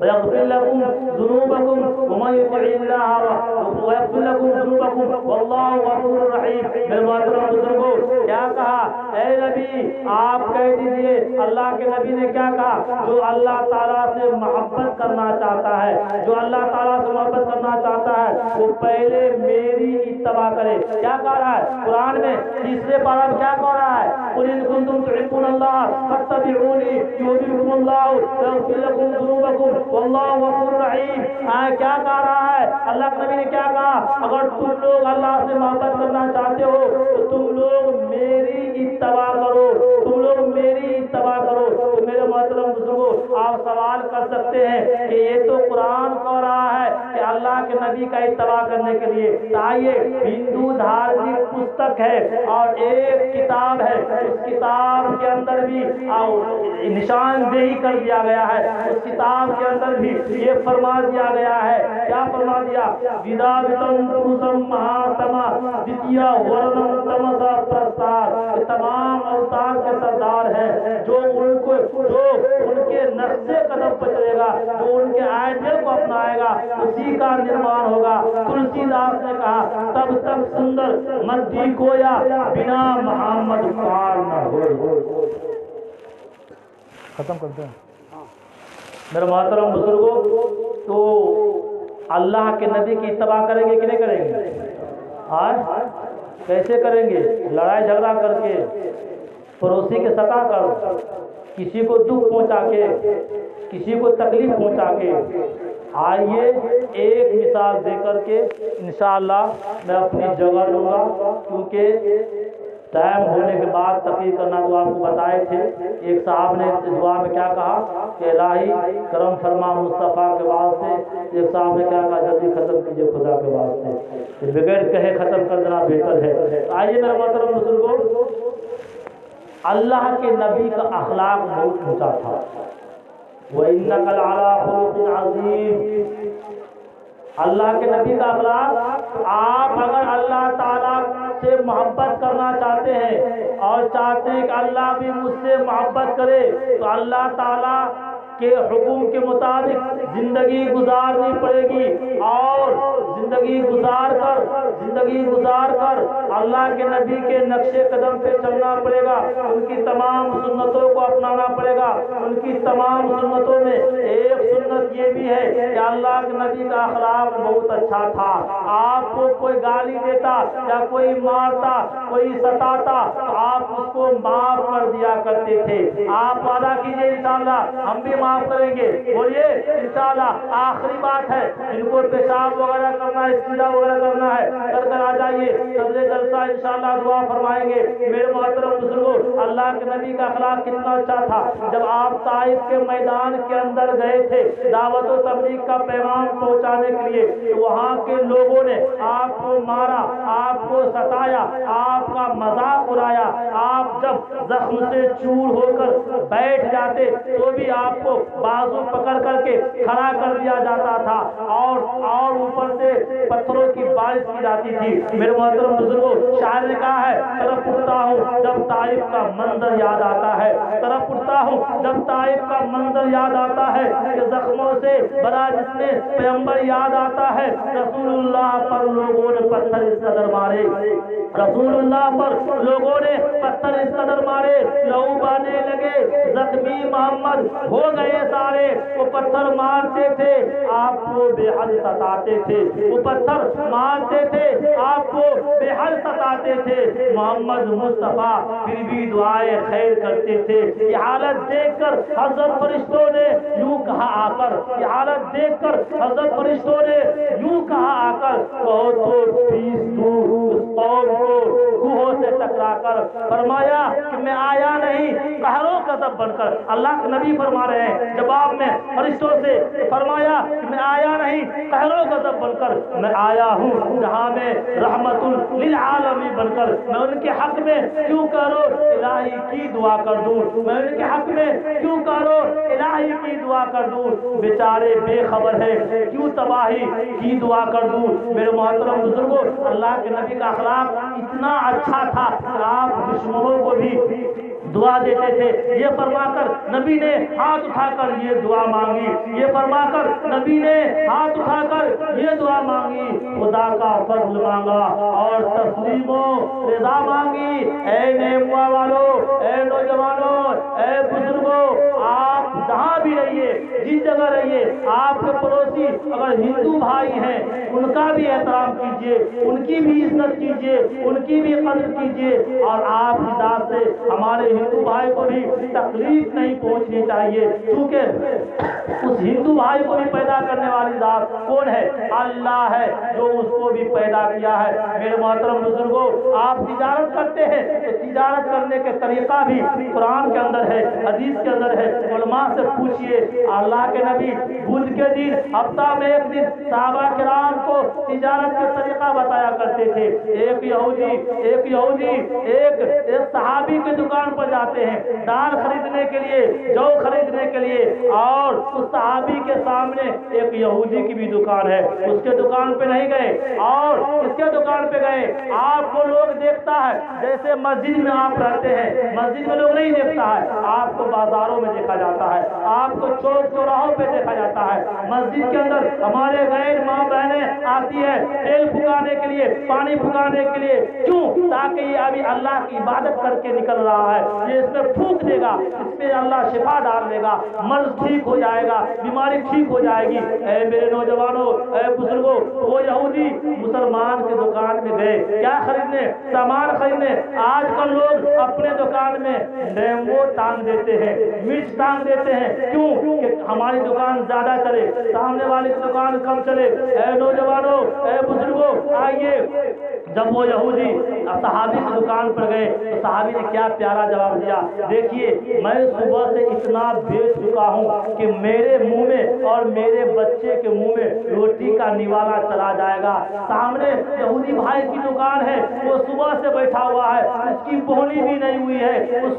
وَيَغْفِرْ لَكُمْ ذُنُوبَكُمْ وَمَن يُطِعِ اللَّهَ وَيَغْفِرْ لَكُمْ ذُنُوبَكُمْ وَاللَّهُ غَفُورٌ رَحِيمٌ۔ میرے محترم بزرگوں، کیا کہا؟ اے نبی، آپ کہہ دیجئے، اللہ کے نبی نے کیا کہا؟ جو اللہ تعالیٰ سے محبت کرنا چاہتا ہے، جو اللہ تعالیٰ سے محبت کرنا چاہتا ہے، وہ پہلے میری اتباع کرے۔ کیا کہہ رہا ہے قرآن میں؟ تیسرے پارہ میں کیا کہہ رہا ہے؟ قُلْ إِن كُنتُمْ تُحِبُّونَ اللَّهَ فَاتَّبِعُونِي يُحْبِبْكُمُ اللَّهُ وَيَغْفِرْ لَكُمْ ذُنُوبَكُمْ وَاللَّهُ غَفُورٌ رَحِيمٌ۔ کیا کہہ رہا ہے اللہ کے نبی نے؟ کیا کہا؟ اگر تم لوگ اللہ سے محبت کرنا چاہتے ہو تو تم لوگ میری اتباع کرو، تم لوگ میری اتباع کرو۔ تو میرے محترم بزرگوں، آپ سوال کر سکتے ہیں کہ یہ تو قرآن کہہ رہا ہے کہ اللہ کے نبی کا اتباع کرنے کے لیے، آئیے ہندو دھارمک پستک ہے اور ایک کتاب ہے، اس کتاب کے اندر بھی نشاندہی کر دیا گیا ہے، اس کتاب کے اندر بھی یہ فرما دیا گیا ہے۔ کیا فرما دیا؟ وِدَاوِتَمْ پُرُسَمْ مہاتما دِتیا ورنم تمسا پرستار، تمام اوتار کے سردار ہیں، جو ان کے نقش قدم پر چلے گا، جو ان کے آئیڈیل کو اپنائے گا، اسی کا نرمان ہوگا۔ تلسی داس نے کہا، تب تک سندر مدی کویا بنا محمد پار نہ ہو۔ ختم کرتے ہیں میرے محترم بزرگوں، تو اللہ کے نبی کی اتباع کریں گے کہ نہیں کریں گے؟ کیسے کریں گے؟ لڑائی جھگڑا کر کے، پڑوسی کے ستا کر، کسی کو دکھ پہنچا کے، کسی کو تکلیف پہنچا کے؟ آئیے ایک مثال دے کر کے انشاءاللہ میں اپنی جگہ لوں گا، کیونکہ ٹائم ہونے کے بعد تقریر کرنا تو آپ کو بتائے تھے۔ ایک صاحب نے دعا میں کیا کہا کہ الہی کرم فرما مصطفیٰ کے واسطے، ایک صاحب نے کیا کہا جلدی ختم کیجئے خدا کے واسطے، بغیر کہے ختم کر دینا بہتر ہے۔ آئیے میرے محترم بزرگوں، اللہ کے نبی کا اخلاق بہت اونچا تھا، وَإِنَّكَ لَعَلَىٰ خُلُقٍ عَظِيمٍ۔ اللہ کے نبی کا اخلاق، آپ اگر اللہ تعالیٰ سے محبت کرنا چاہتے ہیں اور چاہتے ہیں کہ اللہ بھی مجھ سے محبت کرے، تو اللہ تعالیٰ کے حکم کے مطابق زندگی گزارنی پڑے گی، اور اللہ کے نبی کے نقش قدم پہ چلنا پڑے گا، ان کی تمام سنتوں کو اپنانا پڑے گا۔ ان کی تمام سنتوں میں ایک سنت یہ بھی ہے کہ اللہ کے نبی کا اخلاق بہت اچھا تھا۔ آپ کو کوئی گالی دیتا یا کوئی مارتا، کوئی ستاتا تو آپ اس کو معاف کر دیا کرتے تھے۔ آپ وعدہ کیجئے انشاءاللہ ہم بھی معاف کریں گے، بولیے انشاءاللہ۔ آخری بات ہے، جن کو پیشاب وغیرہ کرنا ہے، استنجا وغیرہ کرنا ہے، کر کر آ جائیے، صدر جلسہ انشاءاللہ دعا فرمائیں گے۔ میرے محترم بزرگوں، اللہ کے نبی کا اخلاق کتنا اچھا تھا۔ جب آپ طائف کے میدان کے اندر گئے تھے دعوت و تبلیغ کا پیغام پہنچانے کے لیے، تو وہاں کے لوگوں نے آپ کو مارا، آپ کو ستایا، آپ کا مذاق اڑایا۔ آپ جب زخم سے چور ہو کر بیٹھ جاتے تو بھی آپ کو بازو پکڑ کر کے کھڑا کر دیا جاتا تھا، اور اوپر سے پتھروں کی بارش کی جاتی تھی۔ میرے محترم بزرگوں، شاعر نے کہا ہے، طرف اٹھتا ہوں جب طائف کا منظر یاد آتا ہے، طرف اٹھتا ہوں جب طائف کا منظر یاد آتا ہے، کہ زخموں سے بھرا جس میں پیغمبر یاد آتا ہے۔ رسول اللہ پر لوگوں نے پتھر اس قدر مارے، رسول اللہ پر لوگوں نے پتھر اس قدر مارے، لہو بہنے لگے، زخمی محمد ہو گئے سارے۔ وہ پتھر مارتے تھے، آپ کو بے حد ستاتے تھے، وہ پتھر مارتے تھے، آپ کو بے حد ستاتے تھے۔ محمد مصطفیٰ پھر بھی دعائیں خیر کرتے تھے۔ یہ حالت دیکھ کر حضرت فرشتوں نے یوں کہا آ کر، یہ حالت دیکھ کر حضرت فرشتوں نے یوں کہا آ کر، کہو تو پیس دوں اس قوم کو کوہوں سے ٹکرا کر۔ فرمایا کہ میں آیا نہیں قہروں کا ضب بن کر۔ اللہ کے نبی فرما رہے ہیں جواب میں فرشتوں سے، فرمایا کہ میں آیا نہیں قہروں کا ضب بن کر، میں آیا ہوں جہاں میں رحمت للعالمین بن کر۔ میں ان کے حق میں کیوں کرو الہی کی دعا کر دوں، میں ان کے حق میں کیوں کرو الہی کی دعا کر دوں، بیچارے بے خبر ہے کیوں تباہی کی دعا کر دوں۔ میرے محترم بزرگوں، اللہ کے نبی کا اخلاق اتنا اچھا تھا کہ آپ دشمنوں کو بھی دعا دیتے تھے۔ یہ فرما کر نبی نے ہاتھ اٹھا کر یہ دعا مانگی، یہ فرما کر نبی نے ہاتھ اٹھا کر یہ دعا مانگی، خدا کا فضل مانگا اور تسلیم و رضا مانگی۔ اے نیموا والو، اے نوجوانوں، اے بزرگوں، آپ جہاں بھی رہیے، جس جگہ رہیے، آپ کے پڑوسی اگر ہندو بھائی ہیں ان کا بھی احترام کیجئے، ان کی بھی عزت کیجئے، ان کی بھی قدر کیجئے، اور آپ کی ذات سے ہمارے ہندو بھائی کو بھی تکلیف نہیں پہنچنی چاہیے، کیونکہ اس ہندو بھائی کو بھی پیدا کرنے والی ذات کون ہے؟ اللہ ہے، جو اس کو بھی پیدا کیا ہے۔ میرے محترم بزرگوں، آپ تجارت کرتے ہیں تو تجارت کرنے کے طریقہ بھی قرآن کے اندر ہے، حدیث کے اندر ہے، علماء سے پوچھئے۔ اللہ کے نبی بدھ کے دن ہفتہ میں ایک دن صحابہ کرام کو تجارت کے طریقہ بتایا کرتے تھے۔ ایک یہودی ایک صحابی کی دکان پر جاتے ہیں دال خریدنے کے لیے، جو خریدنے کے لیے، اور اس صحابی کے سامنے ایک یہودی کی بھی دکان ہے، اس کے دکان پہ نہیں گئے اور اس کے دکان پہ گئے۔ آپ کو لوگ دیکھتا ہے جیسے مسجد میں آپ رہتے ہیں، مسجد میں لوگ نہیں دیکھتا ہے، آپ کو بازاروں میں دیکھا جاتا ہے، آپ کو چوک چوراہوں پہ دیکھا جاتا ہے۔ مسجد کے اندر ہمارے غیر ماں بہنیں آتی ہے تیل پھکانے کے لیے، پانی پھکانے کے لیے، کیوں؟ تاکہ یہ ابھی اللہ کی عبادت کر کے نکل رہا ہے، یہ اس میں پھونک دے گا، اس میں اللہ شفا ڈال دے گا، مرض ٹھیک ہو جائے گا، بیماری ٹھیک ہو جائے گی۔ اے میرے نوجوانوں، اے بزرگوں، وہ یہودی مسلمان کے دکان میں گئے، کیا خریدنے؟ سامان خریدنے۔ آج کل لوگ اپنے دکان میں لیمو ٹانگ دیتے ہیں، مرچ ٹانگ دیتے ہیں، کیوں؟ کہ ہماری دکان زیادہ چلے، سامنے والی کی دکان کم چلے۔ اے نوجوانوں، اے بزرگوں، آئیے، جب وہ یہودی صحابی کی دکان پر گئے تو صحابی نے کیا پیارا جواب دیا، دیکھیے میں صبح سے اتنا بیچ چکا ہوں کہ میرے منہ میں اور میرے بچے کے منہ میں روٹی کا نوالا چلا جائے گا۔ سامنے یہودی بھائی کی دکان ہے، وہ صبح سے بیٹھا ہوا ہے، اس کی بہنی بھی نہیں ہوئی ہے، اس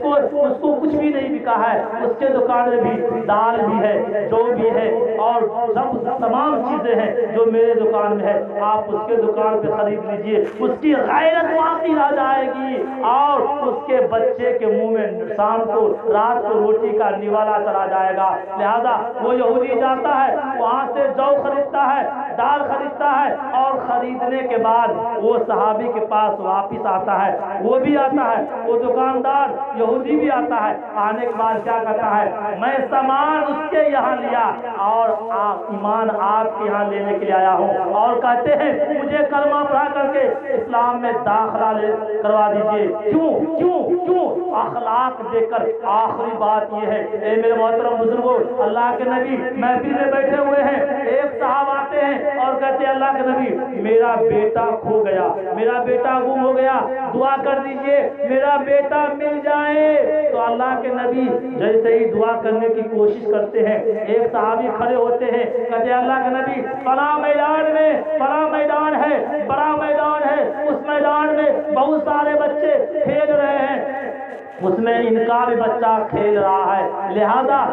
کو کچھ بھی نہیں بکا ہے، اس کے دکان میں بھی دال بھی ہے، جو بھی ہے، اور سب تمام چیزیں ہیں جو میرے دکان میں ہے، آپ اس کے دکان پہ خرید لیجئے، اس کی غیرت واقعی آ جائے گی، اور اس کے بچے کے منہ میں شام کو رات کو روٹی کا نوالا چلا جائے گا۔ لہذا وہ یہودی جاتا ہے، وہاں سے جو خریدتا ہے، دال خریدتا ہے اور خریدنے کے بعد وہ صحابی کے پاس واپس آتا ہے، وہ بھی آتا ہے، وہ دکاندار یہودی بھی آتا ہے، آنے کے بعد کیا کہتا ہے، میں سامان اس کے یہاں لیا اور ایمان آپ کے یہاں لینے کے لیے آیا ہوں، اور کہتے ہیں مجھے کلمہ پڑھا کر کے اسلام میں داخلہ کروا دیجئے۔ کیوں کیوں کیوں؟ اخلاق دیکھ کر۔ آخری بات یہ ہے، اے میرے محترم بزرگوں، اللہ کے نبی محفل میں بیٹھے ہوئے ہیں، ایک صاحب آتے ہیں اور کہتے ہیں اللہ کے نبی میرا بیٹا کھو گیا، میرا بیٹا گم ہو گیا، دعا کر دیجئے میرا بیٹا مل جائے۔ تو اللہ کے نبی جیسے ہی دعا کرنے کی کوشش کرتے ہیں، ایک صحابی کھڑے ہوتے ہیں، کہتے ہیں اللہ کے نبی فلاں میدان میں، فلاں میدان ہے، بڑا میدان ہے، اس میدان میں بہت سارے بچے کھیل رہے ہیں، اس میں ان کا بھی بچہ کھیل رہا ہے، لہذا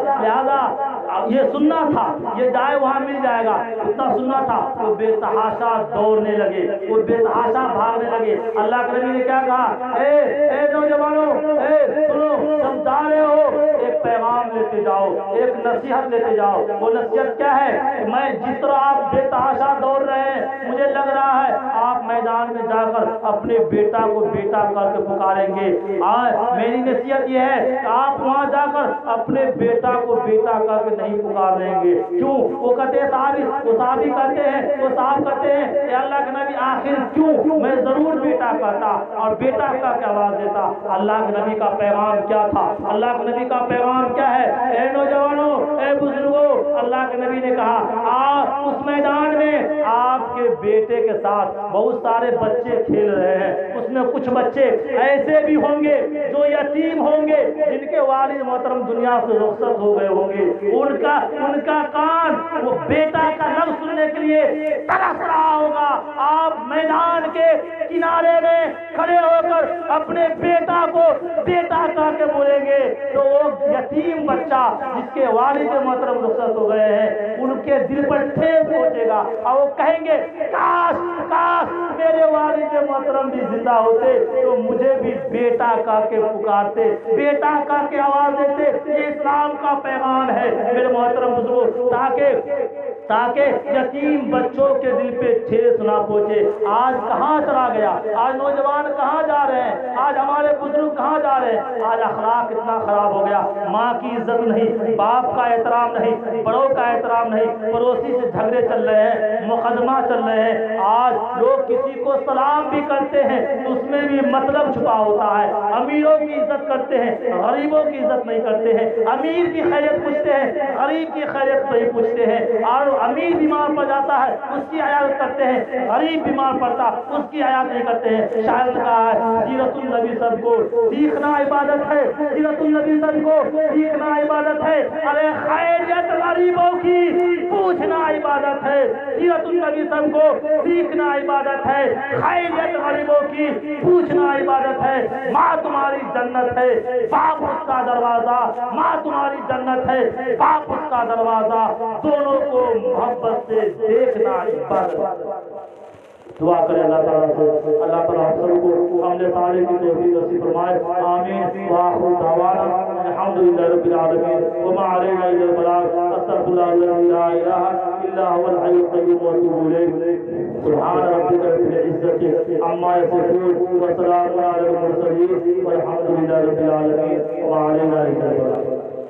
یہ سننا تھا، یہ جائے وہاں مل جائے گا، اتنا سننا تھا۔ وہ بے تحاشا دوڑنے لگے، وہ بے تحاشا بھاگنے لگے۔ اللہ کے نبی نے کیا کہا، اے نوجوانوں، سنو، تم جا رہے ہو، ایک پیغام لیتے جاؤ، ایک نصیحت لیتے جاؤ۔ وہ نصیحت کیا ہے، میں جس طرح آپ بے تحاشا دوڑ رہے ہیں، مجھے لگ رہا ہے آپ میدان میں جا کر اپنے بیٹا کو بیٹا کر کے پکاریں گے۔ میری نصیحت یہ ہے کہ آپ وہاں جا کر اپنے بیٹا کو بیٹا کر کے نہیں پکار رہیں گے۔ کیوں؟ وہ کہتے ہیں صحابی کہتے ہیں، وہ صاحب کہتے ہیں کہ اللہ کے نبی آخر کیوں؟ میں ضرور بیٹا کہتا اور بیٹا کا کیا آواز دیتا۔ اللہ کے نبی کا پیغام کیا تھا؟ اللہ کے نبی کا پیغام کیا ہے؟ اے نوجوانوں، اے بزرگوں، اللہ کے نبی نے کہا آپ اس میدان میں آپ کے بیٹے کے ساتھ بہت سارے بچے کھیل رہے ہیں، اس میں کچھ بچے ایسے بھی ہوں گے جو یتیم ہوں گے، جن کے والد محترم دنیا سے رخصت ہو گئے ہوں گے، ان کا کان وہ بیٹا کا لفظ سننے کے لیے ترس رہا ہوگا۔ آپ میدان کے کنارے میں کھڑے ہو کر اپنے بیٹا کو بیٹا کہہ کے بولیں گے تو وہ یتیم بچہ جس کے والد محترم رخصت ہو گئے ہیں، ان کے دل پر ٹھیس پہنچے گا اور وہ کہیں گے کاش میرے والد محترم بھی زندہ ہوتے تو مجھے بھی بیٹا کہہ کے پکارتے، بیٹا کہہ کے آواز دیتے۔ یہ اسلام کا پیغام ہے میرے محترم بزرگوں، تاکہ یتیم بچوں کے دل پہ ٹھیس نہ پہنچے۔ آج کہاں چلا گیا، آج نوجوان کہاں جا رہے ہیں، آج ہمارے بزرگ کہاں جا رہے ہیں؟ آج اخلاق اتنا خراب ہو گیا، ماں کی عزت نہیں، باپ کا احترام نہیں، بڑوں کا احترام نہیں، پڑوسی سے جھگڑے چل رہے ہیں، مقدمہ چل رہے ہیں۔ آج لوگ کسی کو سلام بھی کرتے ہیں اس میں بھی مطلب چھپا ہوتا ہے۔ امیروں کی عزت کرتے ہیں، غریبوں کی عزت نہیں کرتے ہیں، امیر کی خیریت پوچھتے ہیں، غریب کی خیریت نہیں پوچھتے ہیں، اور امیر بیمار پڑ جاتا ہے اس کی عیادت کرتے ہیں، غریب بیمار پڑتا اس کی عیادت نہیں کرتے ہیں۔ شاید کہا ہے سیرت النبی سب کو سیکھنا عبادت ہے، سیرت النبی سب کو سیکھنا عبادت ہے، ارے خیریت غریبوں کی پوچھنا عبادت ہے، سیرت النبی سب کو سیکھنا عبادت ہے، خیریت غریبوں کی پوچھنا عبادت ہے۔ ماں تمہاری جنت ہے، باپ اس کا دروازہ، ماں تمہاری جنت ہے، باپ اس کا دروازہ، دونوں کو محبت سے دیکھنا عبادت۔ دعا کریں اللہ تعالیٰ سے، اللہ تعالیٰ ہم سب کو ہم نے سارے کی توفیق نصیب فرمائے، آمین۔ وآخر دعوانا الحمدللہ رب العالمین وما علینا الا البلاغ، استغفر اللہ الذی لا الہ الا هو الحی القیوم واتوب الیہ۔ سبحان ربک رب العزة عما یصفون وسلام علی المرسلین والحمدللہ رب العالمین وما علینا الا البلاغ۔